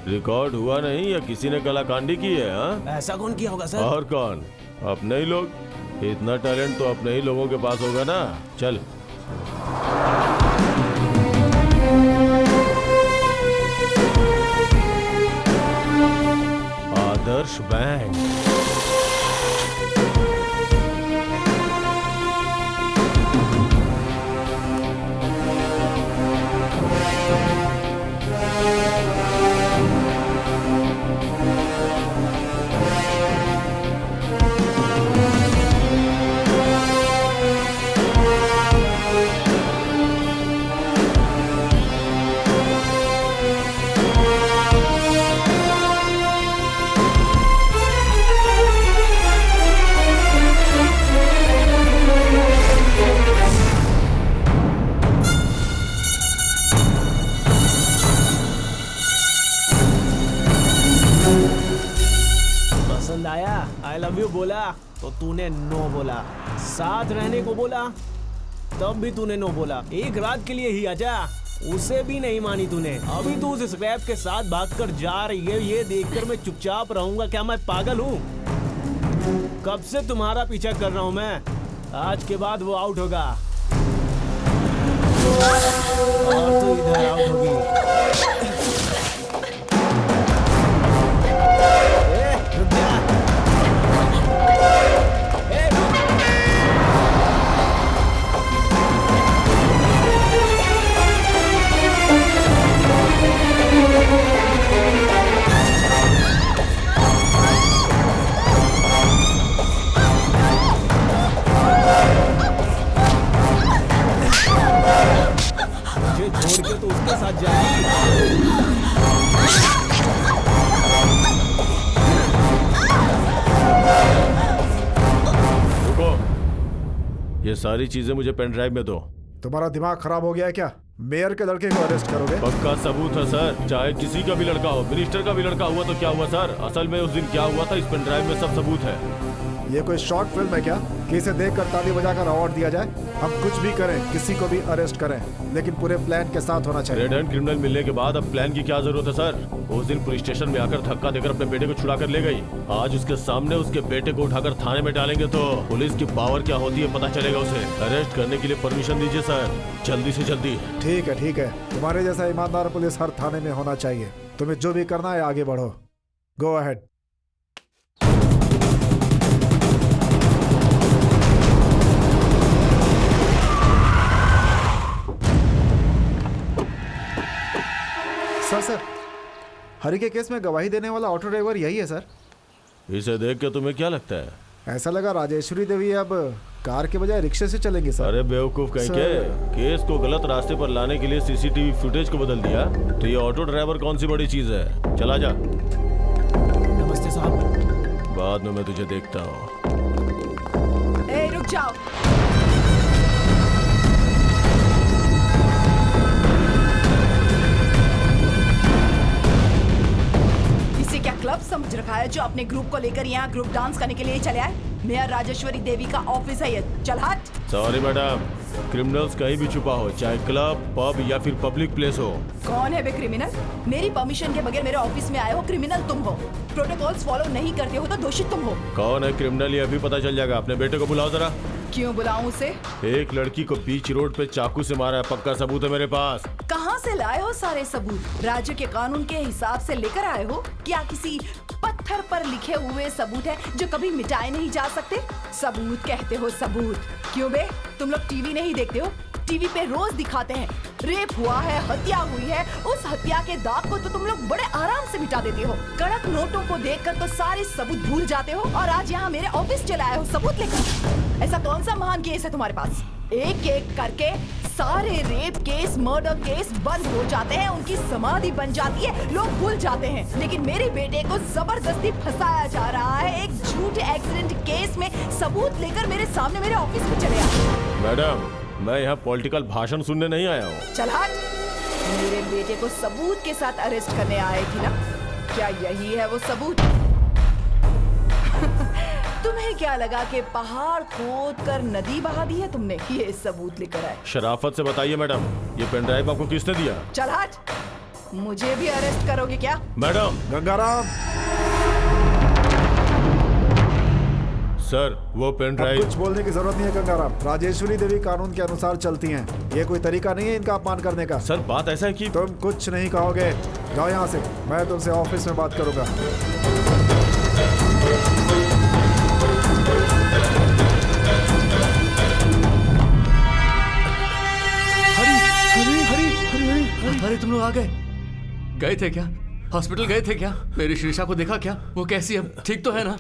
रिकॉर्ड हुआ नहीं या किसी ने कलाकांडी की है? हाँ, ऐसा कौन किया होगा सर? और कौन? अपने ही लोग। इतना टैलेंट तो अपने ही लोगों के पास होगा ना। चल आदर्श बैंक। आई लव यू बोला तो तूने नो बोला। साथ रहने को बोला तब भी तूने नो बोला। एक रात के लिए ही आजा, उसे भी नहीं मानी तूने। अभी तू उस स्क्रैप के साथ भागकर जा रही है, ये देखकर मैं चुपचाप रहूंगा क्या? मैं पागल हूँ? कब से तुम्हारा पीछा कर रहा हूँ मैं। आज के बाद वो आउट होगा और तू इधर आउट होगी। छोड़ के तो उसके साथ जाएगी। रुको, ये सारी चीजें मुझे पेन ड्राइव में दो। तुम्हारा दिमाग खराब हो गया है क्या? मेयर के लड़के को अरेस्ट करोगे? पक्का सबूत है सर, चाहे किसी का भी लड़का हो। मिनिस्टर का भी लड़का हुआ तो क्या हुआ सर? असल में उस दिन क्या हुआ था, इस पेन ड्राइव में सब सबूत है। ये कोई शॉर्ट फिल्म है क्या कि इसे देखकर ताली बजाकर अवार्ड दिया जाए? हम कुछ भी करें, किसी को भी अरेस्ट करें, लेकिन पूरे प्लान के साथ होना चाहिए। रेड हैंड क्रिमिनल मिलने के बाद अब प्लान की क्या जरूरत है सर? उस दिन पुलिस स्टेशन में आकर धक्का देकर अपने बेटे को छुड़ा कर ले गई। आज उसके सामने उसके बेटे को उठाकर थाने में डालेंगे तो पुलिस की पावर क्या होती है पता चलेगा उसे। अरेस्ट करने के लिए परमिशन दीजिए सर, जल्दी से जल्दी। ठीक है ठीक है, तुम्हारे जैसा ईमानदार पुलिस हर थाने में होना चाहिए। तुम्हें जो भी करना है आगे बढ़ो। Go ahead. सर, हरी के केस में गवाही देने वाला ऑटो ड्राइवर यही है सर। इसे देख के तुम्हें क्या लगता है? ऐसा लगा राजेश्वरी देवी अब कार के बजाय रिक्शे से चलेंगे सर। अरे बेवकूफ कहीं के, केस को गलत रास्ते पर लाने के लिए सीसीटीवी फुटेज को बदल दिया तो ये ऑटो ड्राइवर कौन सी बड़ी चीज है? चला जा। नमस्ते साहब। बाद में मैं तुझे देखता हूँ। रुक जाओ। क्या क्लब समझ रखा है जो अपने ग्रुप को लेकर यहाँ ग्रुप डांस करने के लिए चले आए? मेयर राजेश्वरी देवी का ऑफिस है ये। चल हट। सॉरी मैडम, क्रिमिनल्स कहीं भी छुपा हो, चाहे क्लब, पब या फिर पब्लिक प्लेस हो। कौन है बे क्रिमिनल? मेरी परमिशन के बगैर मेरे ऑफिस में आए हो, क्रिमिनल तुम हो। प्रोटोकॉल्स फॉलो नहीं करते हो तो दोषी तुम हो। कौन है क्रिमिनल ये अभी पता चल जाएगा। अपने बेटे को बुलाओ जरा। क्यों बुलाऊं उसे? एक लड़की को बीच रोड पे चाकू से मारा है, पक्का सबूत है मेरे पास। कहाँ से लाए हो सारे सबूत? राज्य के कानून के हिसाब से लेकर आए हो? क्या किसी पत्थर पर लिखे हुए सबूत है जो कभी मिटाए नहीं जा सकते? सबूत कहते हो सबूत? क्यों बे, तुम लोग टीवी नहीं देखते हो? टीवी पे रोज दिखाते हैं रेप हुआ है, हत्या हुई है। उस हत्या के दाग को तो तुम लोग बड़े आराम से मिटा देते हो। कड़क नोटों को देखकर तो सारे सबूत भूल जाते हो और आज यहाँ मेरे ऑफिस चले आए हो सबूत लेकर। ऐसा कौन सा महान केस है तुम्हारे पास? एक एक करके सारे रेप केस, मर्डर केस बंद हो जाते हैं, उनकी समाधि बन जाती है, लोग भूल जाते हैं। लेकिन मेरे बेटे को जबरदस्ती फंसाया जा रहा है। एक झूठे एक्सीडेंट केस में सबूत लेकर मेरे सामने मेरे ऑफिस में चले आए। मैडम, मैं यहाँ पॉलिटिकल भाषण सुनने नहीं आया हूँ। चल हट। मेरे बेटे को सबूत के साथ अरेस्ट करने आए थी ना? क्या यही है वो सबूत? तुम्हें क्या लगा कि पहाड़ खोद कर नदी बहा दी है तुमने? ये सबूत लेकर आए। शराफत से बताइए मैडम, ये पेन ड्राइव आपको किसने दिया? चल हट। मुझे भी अरेस्ट करोगे क्या? मैडम। गंगाराम, सर, वो पेन अब ड्राइव। कुछ बोलने की जरूरत नहीं है गंगाराम। राजेश्वरी देवी कानून के अनुसार चलती हैं। ये कोई तरीका नहीं है इनका अपमान करने का। सर, बात ऐसा है कि तुम कुछ नहीं कहोगे, जाओ यहाँ से। मैं तुमसे ऑफिस में बात करूंगा। अरे तुम लोग आ गए? गए थे क्या? हॉस्पिटल गए थे क्या? मेरी श्रीषा को देखा क्या? वो कैसी है? ठीक तो है ना?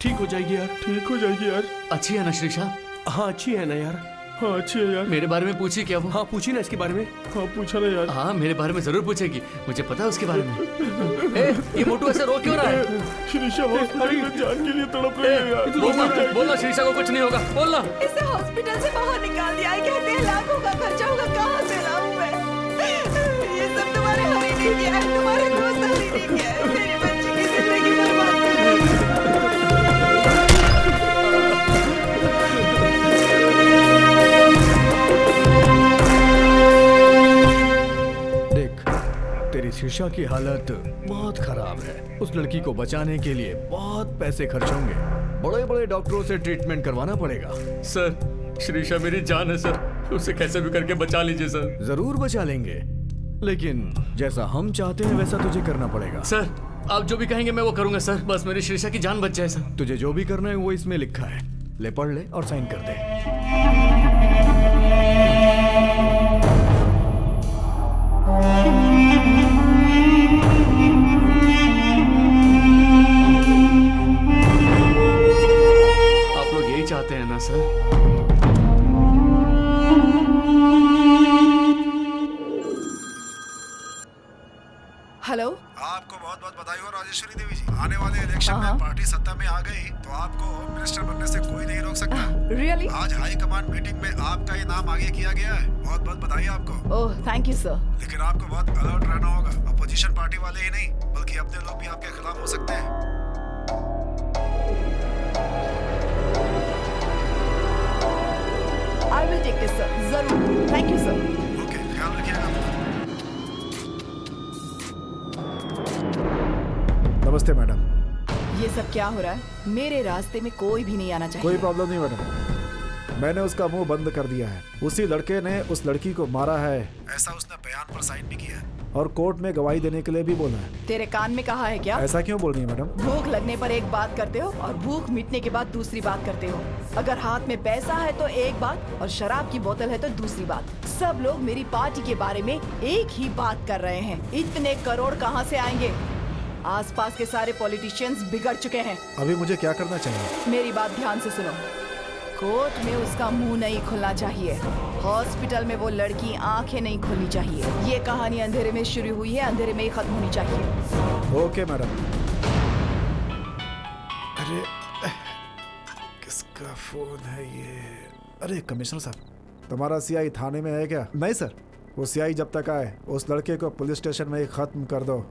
ठीक हो जाएगी यार, ठीक हो जाएगी यार। अच्छी है ना श्रीषा? हाँ अच्छी है ना यार, हाँ अच्छी है यार। मेरे बारे में पूछी क्या वो? हाँ पूछी ना इसके बारे में। हाँ पूछा ना यार। हाँ मेरे बारे में जरूर पूछेगी, मुझे पता है उसके बारे में। ए, ये मोटू ऐसे रो क्यों रहा है? श्रीषा हॉस्पिटल में जान के लिए तड़प रही है यार। बोलना श्रीषा को कुछ नहीं होगा, बोलना। इसे हॉस्पिटल से बाहर निकाल दिया है, कहते हैं लाखों का खर्चा होगा, कहाँ से लाऊं मैं? ये सब तुम्हारे हरी नहीं किया है, तुम्हारे दोस्त हरी नहीं किया है। मेरी बच्ची की जिंदगी बर्बाद कर दी। तेरी शीशा की हालत बहुत खराब है। उस लड़की को बचाने के लिए बहुत पैसे खर्च होंगे। बड़े बड़े डॉक्टरों से ट्रीटमेंट करवाना पड़ेगा। सर, श्रीषा मेरी जान है सर, उसे कैसे भी करके बचा लीजिए सर। जरूर बचा लेंगे, लेकिन जैसा हम चाहते हैं वैसा तुझे करना पड़ेगा। सर, आप जो भी कहेंगे मैं वो करूंगा सर, बस मेरी श्रीषा की जान बच जाए सर। तुझे जो भी करना है वो इसमें लिखा है, ले पढ़ ले और साइन कर दे। आप लोग यही चाहते हैं ना सर? हेलो, आपको बहुत बहुत बधाई हो राजेश्वरी देवी जी। आने वाले इलेक्शन में पार्टी सत्ता में आ गई तो आपको होम मिनिस्टर बनने से कोई नहीं रोक सकता। रियली? आज हाई कमांड मीटिंग में आपका ये नाम आगे किया गया है। बहुत बहुत बधाई आपको। Oh thank you sir. लेकिन आपको बहुत अलर्ट रहना होगा। अपोजिशन पार्टी वाले ही नहीं बल्कि अपने लोग भी आपके खिलाफ हो सकते हैं। I will take this sir, जरूर। Thank you sir. ओके, ख्याल रखिएगा। नमस्ते मैडम। ये सब क्या हो रहा है? मेरे रास्ते में कोई भी नहीं आना चाहिए। कोई प्रॉब्लम नहीं मैडम, मैंने उसका मुंह बंद कर दिया है। उसी लड़के ने उस लड़की को मारा है, ऐसा उसने बयान पर साइन भी किया है और कोर्ट में गवाही देने के लिए भी बोला है। तेरे कान में कहा है क्या? ऐसा क्यों बोल रही है मैडम? भूख लगने पर एक बात करते हो और भूख मिटने के बाद दूसरी बात करते हो। अगर हाथ में पैसा है तो एक बात और शराब की बोतल है तो दूसरी बात। सब लोग मेरी पार्टी के बारे में एक ही बात कर रहे हैं। इतने करोड़ कहाँ से आएंगे? आसपास के सारे पॉलिटिशियंस बिगड़ चुके हैं। अभी मुझे क्या करना चाहिए? मेरी बात ध्यान से सुनो। कोर्ट में उसका मुंह नहीं खुलना चाहिए, हॉस्पिटल में वो लड़की आंखें नहीं खोलनी चाहिए। ये कहानी अंधेरे में शुरू हुई है, अंधेरे में ही खत्म होनी चाहिए। Okay madam. अरे किसका फोन है ये? अरे कमिश्नर साहब, तुम्हारा सीआई थाने में है क्या? नहीं सर, वो सीआई जब तक आए उस लड़के को पुलिस स्टेशन में ही खत्म कर दो।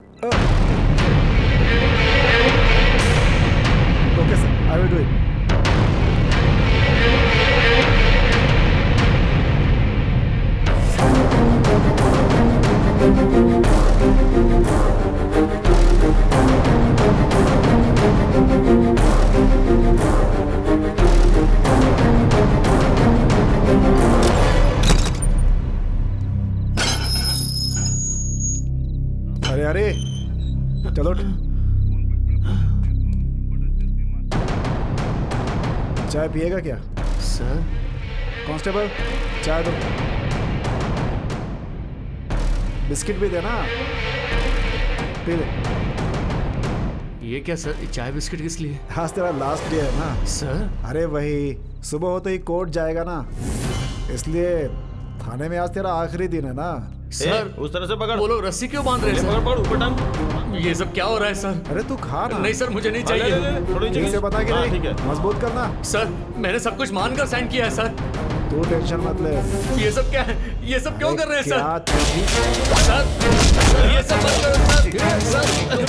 Okay sir, I will do it. अरे अरे चलो, चाय पिएगा क्या? सर, कांस्टेबल चाय दो, बिस्किट भी देना, पी ले। ये क्या सर, चाय बिस्किट किस लिए? आज तेरा लास्ट डे है ना सर? अरे वही, सुबह होते ही कोर्ट जाएगा ना, इसलिए थाने में आज तेरा आखिरी दिन है ना। सर उस तरह से पकड़। वो लोग रस्सी क्यों बांध रहे हैं पकड़ सर? पकड़ ऊपर टांग। ये सब क्या हो रहा है सर? अरे तू खा ना। नहीं सर, मुझे नहीं ले, ले, चाहिए। ले, थोड़ी ठीक से बता कि हाँ, नहीं, ठीक है। मजबूत करना। सर मैंने सब कुछ मानकर साइन किया है सर। तू टेंशन मत ले। ये सब क्या है? ये सब क्यों कर रहे हैं क्या सर? सर ये सब मत करो सर। सर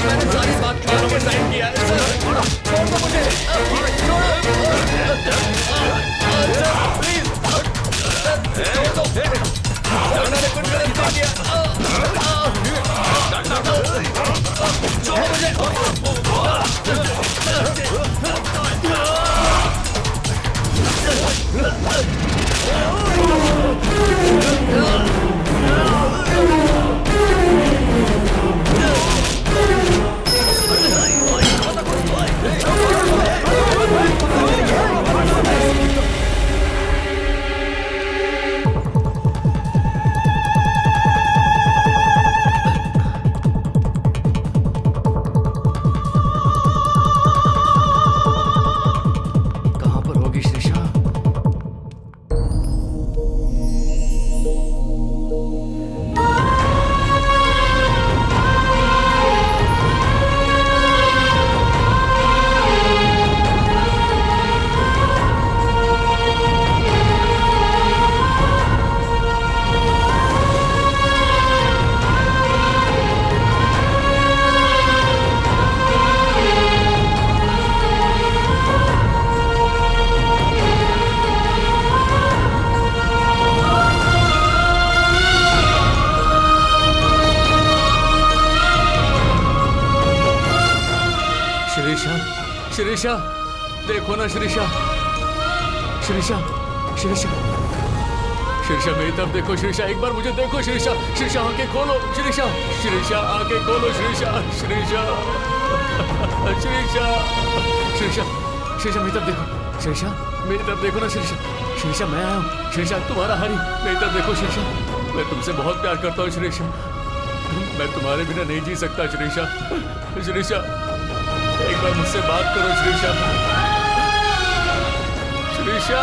मैंने सारी बात मान के साइन किया है सर। छोड़ दो मुझे। सर प्लीज छोड़ दो। सर मैंने कुछ गलत नहीं किया। छोड़ो मुझे। कहाँ पर होगी श्रीषा? श्रीषा, श्रीषा, देखो ना श्रीषा, श्रीषा, श्रीषा, श्रीषा मेरी तरफ देखो श्रीषा, एक बार मुझे देखो श्रीषा, श्रीषा आंखें खोलो श्रीषा, श्रीषा आंखें खोलो श्रीषा, श्रीषा, श्रीषा, श्रीषा, श्रीषा मेरी तरफ देखो, श्रीषा मेरी तरफ देखो ना श्रीषा, श्रीषा मैं आया हूँ, श्रीषा तुम्हारा हरी, मेरी तरफ देखो श्रीषा, मैं तुमसे बहुत प्यार करता हूँ श्रीषा, मैं तुम्हारे बिना नहीं जी सकता श्रीषा, श्रीषा एक बार मुझसे बात करो श्रीषा, श्रीषा।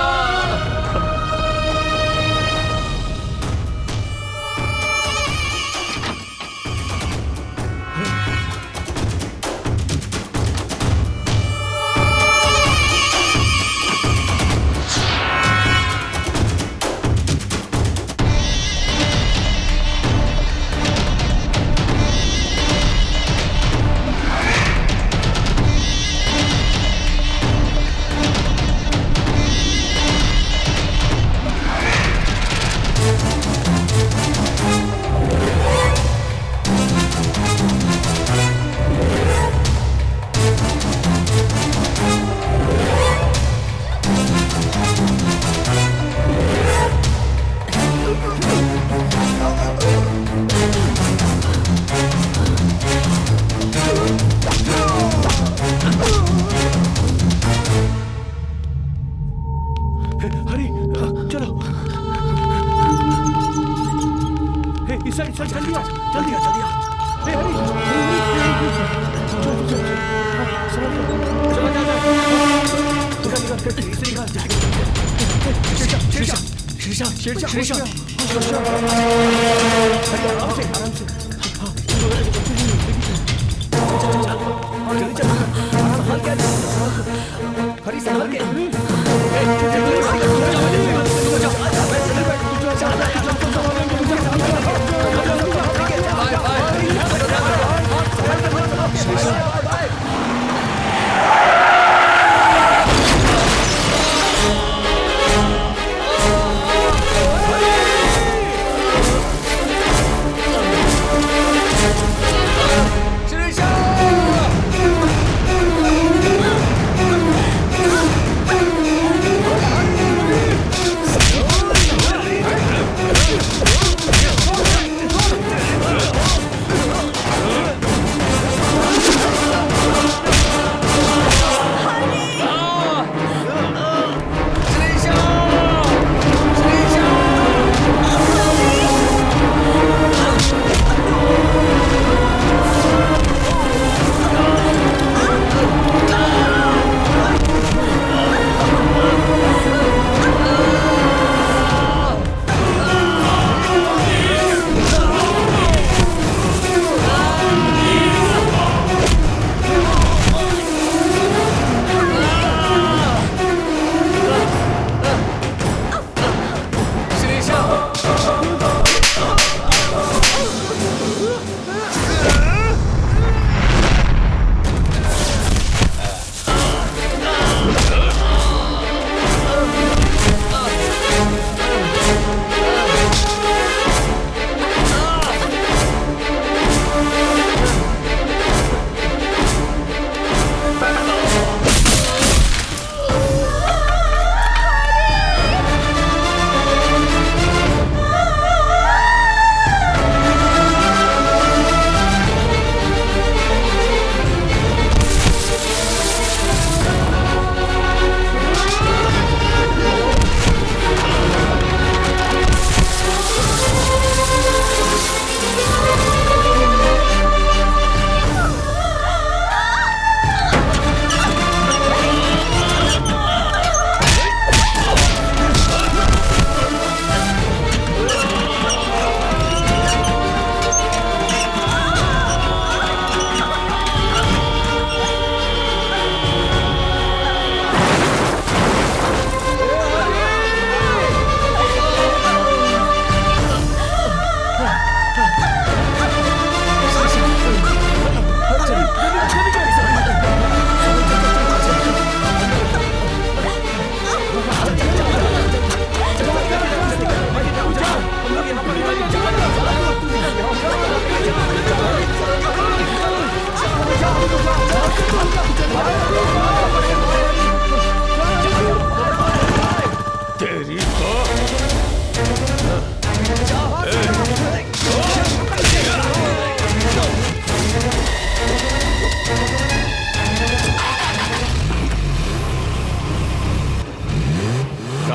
हरी चलो इस साइड जल्दी आ जल्दी आ जल्दी आ हरी श्रीषा श्रीषा श्रीषा आराम से हरी संभाल के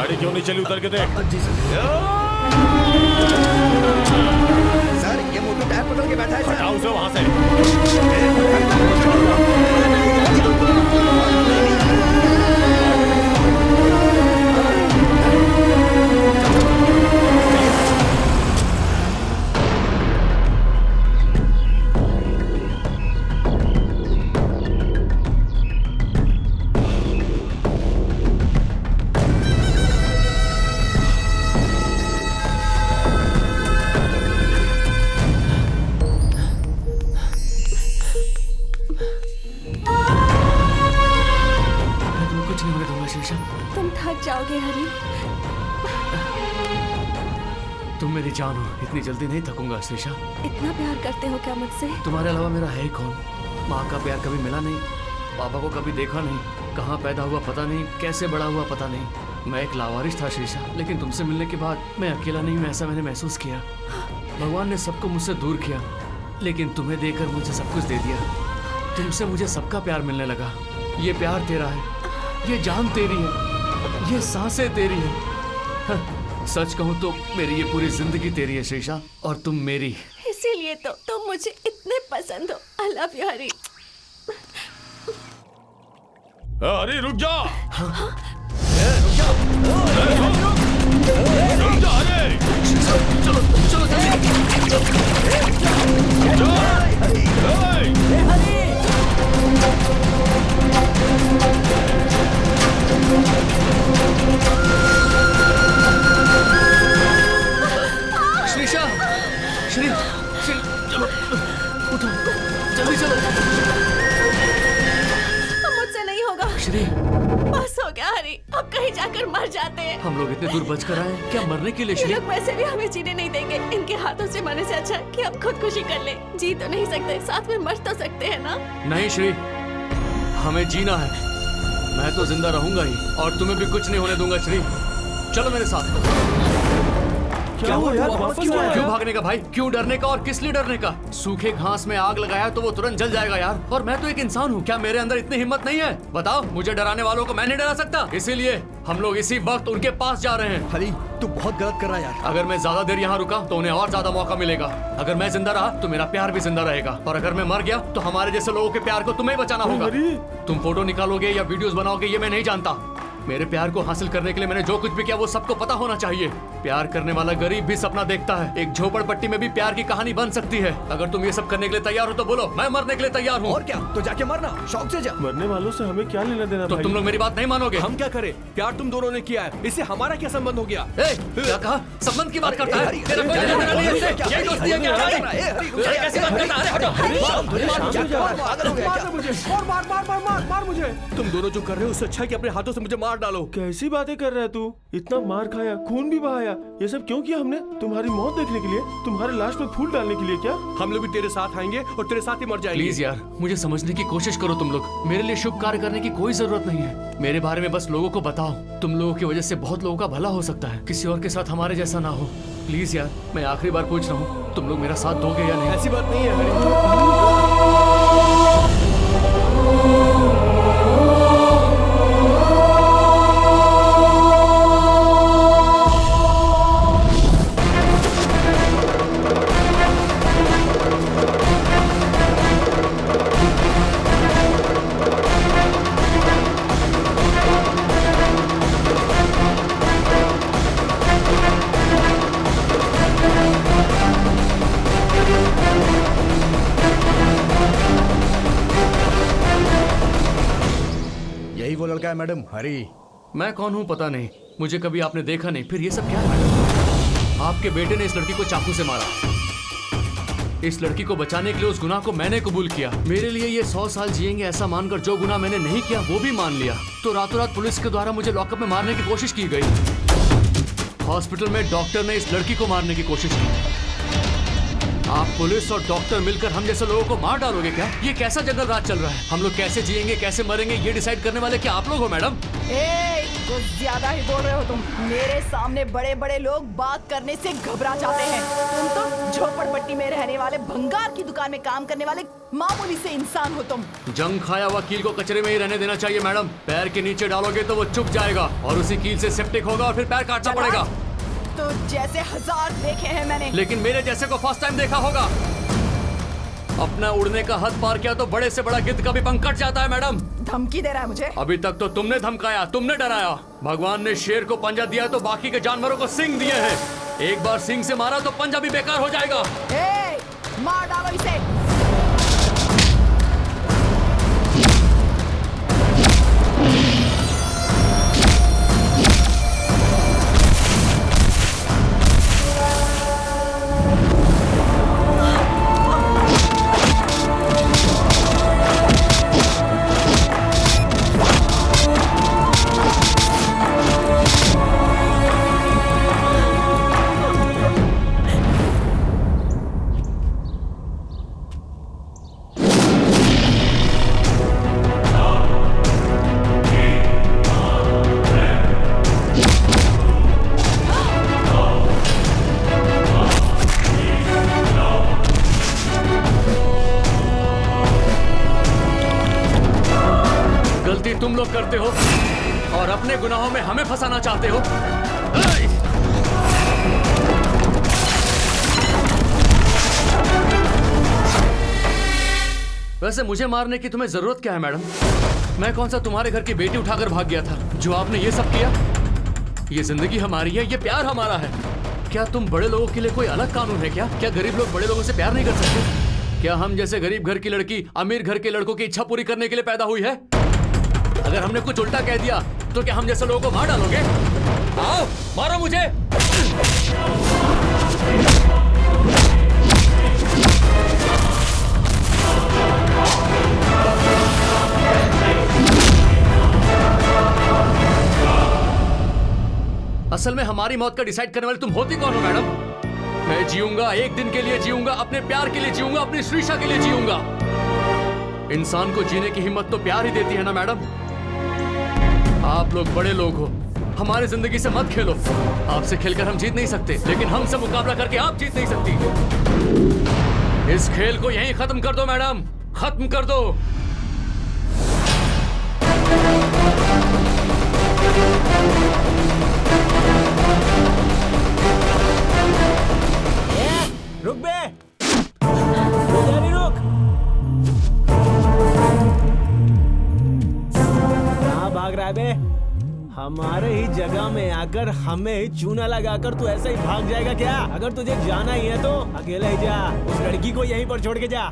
गाड़ी क्यों नहीं चली, उतर के देख। जी सर, ये मोटू टायर पकड़ के बैठा है सर। हटाओ उसे वहां से। कुछ नहीं होने दूंगा शीशा। तुम थक जाओगे हरी। तुम मेरी जान हो, इतनी जल्दी नहीं थकूंगा शीशा। इतना प्यार करते हो क्या मुझसे? तुम्हारे अलावा मेरा है ही कौन? माँ का प्यार कभी मिला नहीं, पापा को कभी देखा नहीं, कहाँ पैदा हुआ पता नहीं, कैसे बड़ा हुआ पता नहीं। मैं एक लावारिस था शीशा, लेकिन तुमसे मिलने के बाद मैं अकेला नहीं हूँ, ऐसा मैंने महसूस किया। भगवान ने सबको मुझसे दूर किया, लेकिन तुम्हें देकर मुझे सब कुछ दे दिया। तुमसे मुझे सबका प्यार मिलने लगा। ये प्यार तेरा है, ये जान तेरी है, ये सांसें तेरी है। हाँ, सच कहूँ तो मेरी ये पूरी जिंदगी तेरी है शीशा, और तुम मेरी। इसीलिए तो तुम मुझे इतने पसंद हो। आई लव यू हरी। अरे रुक जा। रुक जा। रुक जा, अरे चलो चलो शीशा, श्री श्री चलो उठो, जल्दी चलो। मुझसे नहीं होगा श्री, बस हो गया हरी, अब कहीं जाकर मर जाते हैं। हम लोग इतने दूर बच कर आए, क्या मरने के लिए? ये श्री, लोग वैसे भी हमें जीने नहीं देंगे। इनके हाथों से मरने से अच्छा है कि अब खुदकुशी कर ले। जी तो नहीं सकते, साथ में मर तो सकते हैं ना? नहीं श्री, हमें जीना है। मैं तो जिंदा रहूंगा ही, और तुम्हें भी कुछ नहीं होने दूंगा श्री। चलो मेरे साथ। क्या हुआ यार, वापस क्यों आया? क्यों भागने का भाई? क्यों डरने का और किस लिए डरने का? सूखे घास में आग लगाया तो वो तुरंत जल जाएगा यार, और मैं तो एक इंसान हूँ। क्या मेरे अंदर इतनी हिम्मत नहीं है? बताओ, मुझे डराने वालों को मैं नहीं डरा सकता। इसीलिए हम लोग इसी वक्त उनके पास जा रहे हैं। हरी, तू बहुत गलत कर रहा है यार। अगर मैं ज्यादा देर यहाँ रुका तो उन्हें और ज्यादा मौका मिलेगा। अगर मैं जिंदा रहा तो मेरा प्यार भी जिंदा रहेगा, और अगर मैं मर गया तो हमारे जैसे लोगों के प्यार को तुम्हें बचाना होगा। तुम फोटो निकालोगे या वीडियोस बनाओगे ये मैं नहीं जानता। मेरे प्यार को हासिल करने के लिए मैंने जो कुछ भी किया वो सबको पता होना चाहिए। प्यार करने वाला गरीब भी सपना देखता है। एक झोपड़पट्टी में भी प्यार की कहानी बन सकती है। अगर तुम ये सब करने के लिए तैयार हो तो बोलो, मैं मरने के लिए तैयार हूँ। और क्या, तो जाके मरना, शौक से जा। मरने वालों से हमें क्या लेना देना तो भाई? तुम लोग मेरी बात नहीं मानोगे? हम क्या करें? प्यार तुम दोनों ने किया है, इससे हमारा क्या संबंध हो गया? क्या कहा? संबंध की बात करता है? हरी, तेरा कोई लेना देना नहीं है इससे। क्या- यही दोस्ती है क्या? हरी, हरी? हरी, अरे कैसी बात करता है? अरे पागल हो गया क्या? मार मुझे। तुम दोनों जो कर रहे हो उससे अच्छा है कि अपने हाथों से मुझे मार डालो। कैसी बातें कर रहा है तू? इतना मार खाया, खून भी बहाया, ये सब क्यों किया हमने? तुम्हारी मौत देखने के लिए? तुम्हारे लाश पे फूल डालने के लिए क्या? हम लोग भी तेरे साथ आएंगे और तेरे साथ ही मर जाएंगे। प्लीज यार, मुझे समझने की कोशिश करो तुम लोग। मेरे लिए शुभ कार्य करने की कोई जरूरत नहीं है। मेरे बारे में बस लोगों को बताओ। तुम लोगों की वजह से बहुत लोगों का भला हो सकता है, किसी और के साथ हमारे जैसा ना हो। प्लीज यार, मैं आखिरी बार पूछ रहा हूँ, तुम लोग मेरा साथ दोगे या नहीं? ऐसी बात नहीं है हरी। यही वो लड़का है मैडम, हरी। मैं कौन हूँ पता नहीं, मुझे कभी आपने देखा नहीं, फिर ये सब क्या है मैडम? आपके बेटे ने इस लड़की को चाकू से मारा। इस लड़की को बचाने के लिए उस गुनाह को मैंने कबूल किया। मेरे लिए ये 100 साल जिएंगे ऐसा मानकर जो गुनाह मैंने नहीं किया वो भी मान लिया। तो रातों रात पुलिस के द्वारा मुझे लॉकअप में मारने की कोशिश की गई। हॉस्पिटल में डॉक्टर ने इस लड़की को मारने की कोशिश की। आप पुलिस और डॉक्टर मिलकर हम जैसे लोगों को मार डालोगे क्या? ये कैसा जंगल राज चल रहा है? हम लोग कैसे जिएंगे, कैसे मरेंगे, ये डिसाइड करने वाले क्या आप लोग हो मैडम? कुछ ज्यादा ही बोल रहे हो तुम। मेरे सामने बड़े बड़े लोग बात करने से घबरा जाते हैं। तुम तो झोपड़पट्टी में रहने वाले, भंगार की दुकान में काम करने वाले मामूली से इंसान हो तुम। जंग खाया हुआ कील को कचरे में ही रहने देना चाहिए मैडम। पैर के नीचे डालोगे तो वो चुप जाएगा और उसी कील से सेप्टिक होगा और फिर पैर काटना पड़ेगा। तो जैसे 1000 देखे हैं मैंने, लेकिन मेरे जैसे को फर्स्ट टाइम देखा होगा। अपना उड़ने का हद पार किया तो बड़े से बड़ा गिद्ध का भी पंख कट जाता है मैडम। धमकी दे रहा है मुझे? अभी तक तो तुमने धमकाया, तुमने डराया। भगवान ने शेर को पंजा दिया तो बाकी के जानवरों को सींग दिए हैं। एक बार सींग से मारा तो पंजा भी बेकार हो जाएगा। मार डालो इसे। तुम लोग करते हो और अपने गुनाहों में हमें फंसाना चाहते हो। वैसे मुझे मारने की तुम्हें जरूरत क्या है मैडम? मैं कौन सा तुम्हारे घर की बेटी उठाकर भाग गया था जो आपने ये सब किया? ये जिंदगी हमारी है, ये प्यार हमारा है। क्या तुम बड़े लोगों के लिए कोई अलग कानून है क्या? क्या गरीब लोग बड़े लोगों से प्यार नहीं कर सकते? क्या हम जैसे गरीब घर की लड़की अमीर घर के लड़कों की इच्छा पूरी करने के लिए पैदा हुई है? अगर हमने कुछ उल्टा कह दिया तो क्या हम जैसे लोगों को मार डालोगे? आओ मारो मुझे। असल में हमारी मौत का डिसाइड करने वाले तुम होती कौन हो मैडम? मैं जीऊंगा, एक दिन के लिए जीऊंगा, अपने प्यार के लिए जीऊंगा, अपनी श्रीषा के लिए जीऊंगा। इंसान को जीने की हिम्मत तो प्यार ही देती है ना मैडम। आप लोग बड़े लोग हो, हमारी जिंदगी से मत खेलो। आपसे खेलकर हम जीत नहीं सकते, लेकिन हमसे मुकाबला करके आप जीत नहीं सकती। इस खेल को यहीं खत्म कर दो मैडम, खत्म कर दो। रुक बे, रुक। कहाँ भाग रहा है बे? हमारे ही जगह में आकर हमें ही चूना लगाकर तू ऐसे ही भाग जाएगा क्या? अगर तुझे जाना ही है तो अकेले ही जा, उस लड़की को यहीं पर छोड़ के जा।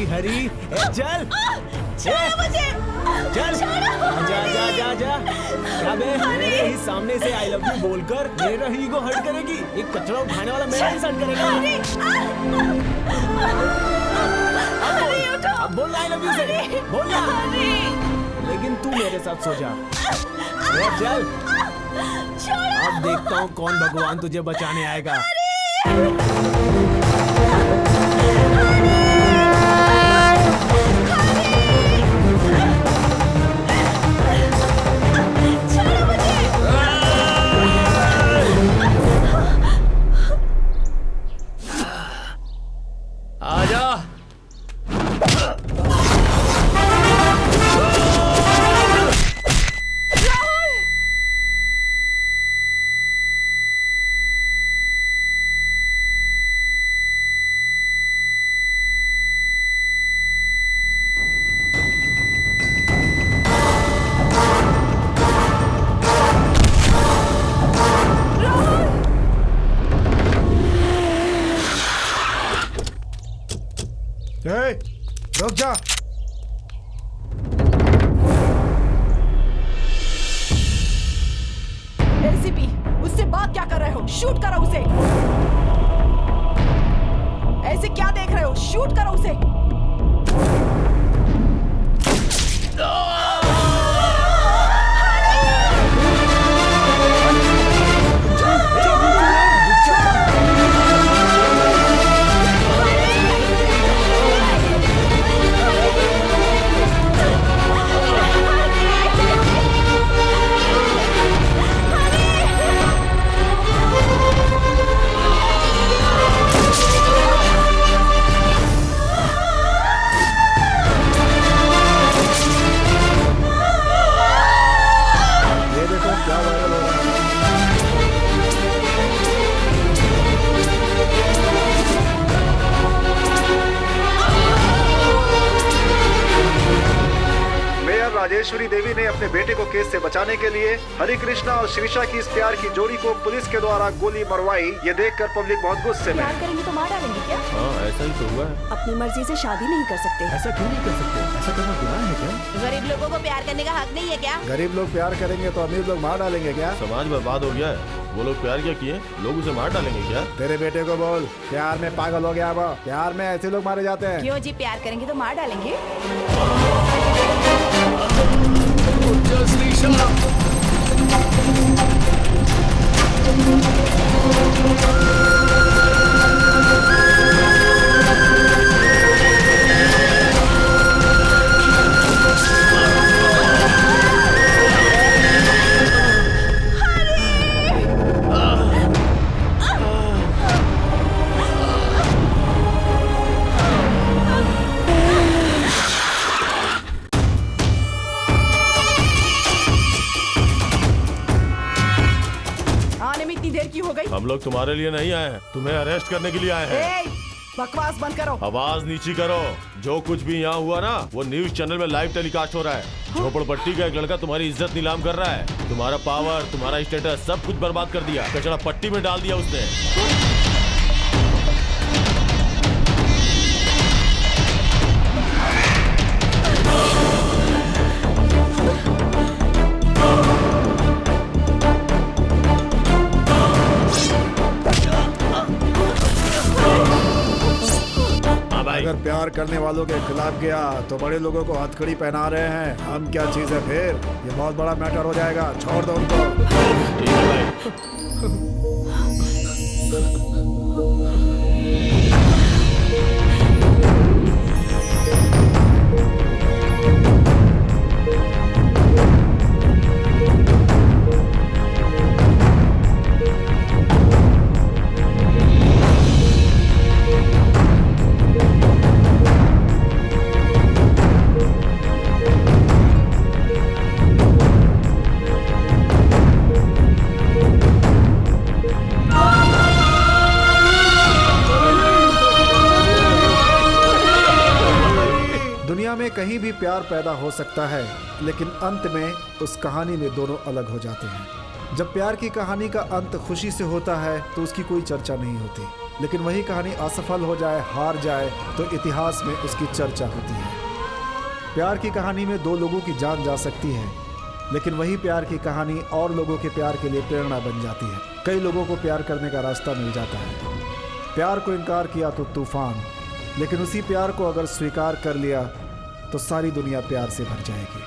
हरी चल छोड़ो मुझे। चल जा जा जा जा क्या बे मेरे ही सामने से आई लव यू बोलकर मेरा ईगो हर्ट करेगी। एक कचरा उठाने वाला मेरा इंसान करेगा। अब बोल आई लव यू से बोल ना। लेकिन तू मेरे साथ सो जा। चल अब देखता हूँ कौन भगवान तुझे बचाने आएगा। आजा। रुक जा। एसीपी, उससे बात क्या कर रहे हो? शूट करो उसे। ऐसे क्या देख रहे हो? शूट करो उसे। राजेश्वरी देवी ने अपने बेटे को केस से बचाने के लिए हरि कृष्णा और श्रीषा की इस प्यार की जोड़ी को पुलिस के द्वारा गोली मरवाई। ये देखकर पब्लिक बहुत गुस्से में। प्यार करेंगे तो मार डालेंगे क्या? हाँ ऐसा ही तो हुआ है। अपनी मर्जी से शादी नहीं कर सकते। ऐसा क्यों नहीं कर सकते? ऐसा करना गुनाह है क्या? गरीब लोगों को प्यार करने का हक नहीं है क्या? गरीब लोग प्यार करेंगे तो अमीर लोग मार डालेंगे क्या? समाज बर्बाद हो गया है। वो लोग प्यार क्या किए? लोग उसे मार डालेंगे क्या? तेरे बेटे को बोल प्यार में पागल हो गया। वो प्यार में ऐसे लोग मारे जाते हैं। क्यों जी? प्यार करेंगे तो मार डालेंगे। हम लोग तुम्हारे लिए नहीं आए हैं, तुम्हें अरेस्ट करने के लिए आए हैं। बकवास बंद करो। आवाज नीची करो। जो कुछ भी यहाँ हुआ ना वो न्यूज चैनल में लाइव टेलीकास्ट हो रहा है। झोपड़पट्टी का एक लड़का तुम्हारी इज्जत नीलाम कर रहा है। तुम्हारा पावर, तुम्हारा स्टेटस सब कुछ बर्बाद कर दिया। कचरा पट्टी में डाल दिया उसने। अगर प्यार करने वालों के खिलाफ गया तो बड़े लोगों को हथकड़ी पहना रहे हैं। हम क्या चीज है फिर? ये बहुत बड़ा मैटर हो जाएगा। छोड़ दो उनको। ठीक है भाई। कहीं भी प्यार पैदा हो सकता है, लेकिन अंत में उस कहानी में दोनों अलग हो जाते हैं। जब प्यार की कहानी का अंत खुशी से होता है तो उसकी कोई चर्चा नहीं होती। लेकिन वही कहानी असफल हो जाए, हार जाए, तो इतिहास में उसकी चर्चा होती है। प्यार की कहानी में दो लोगों की जान जा सकती है, लेकिन वही प्यार की कहानी और लोगों के प्यार के लिए प्रेरणा बन जाती है। कई लोगों को प्यार करने का रास्ता मिल जाता है। प्यार को इनकार किया तो तूफान, लेकिन उसी प्यार को अगर स्वीकार कर लिया तो सारी दुनिया प्यार से भर जाएगी।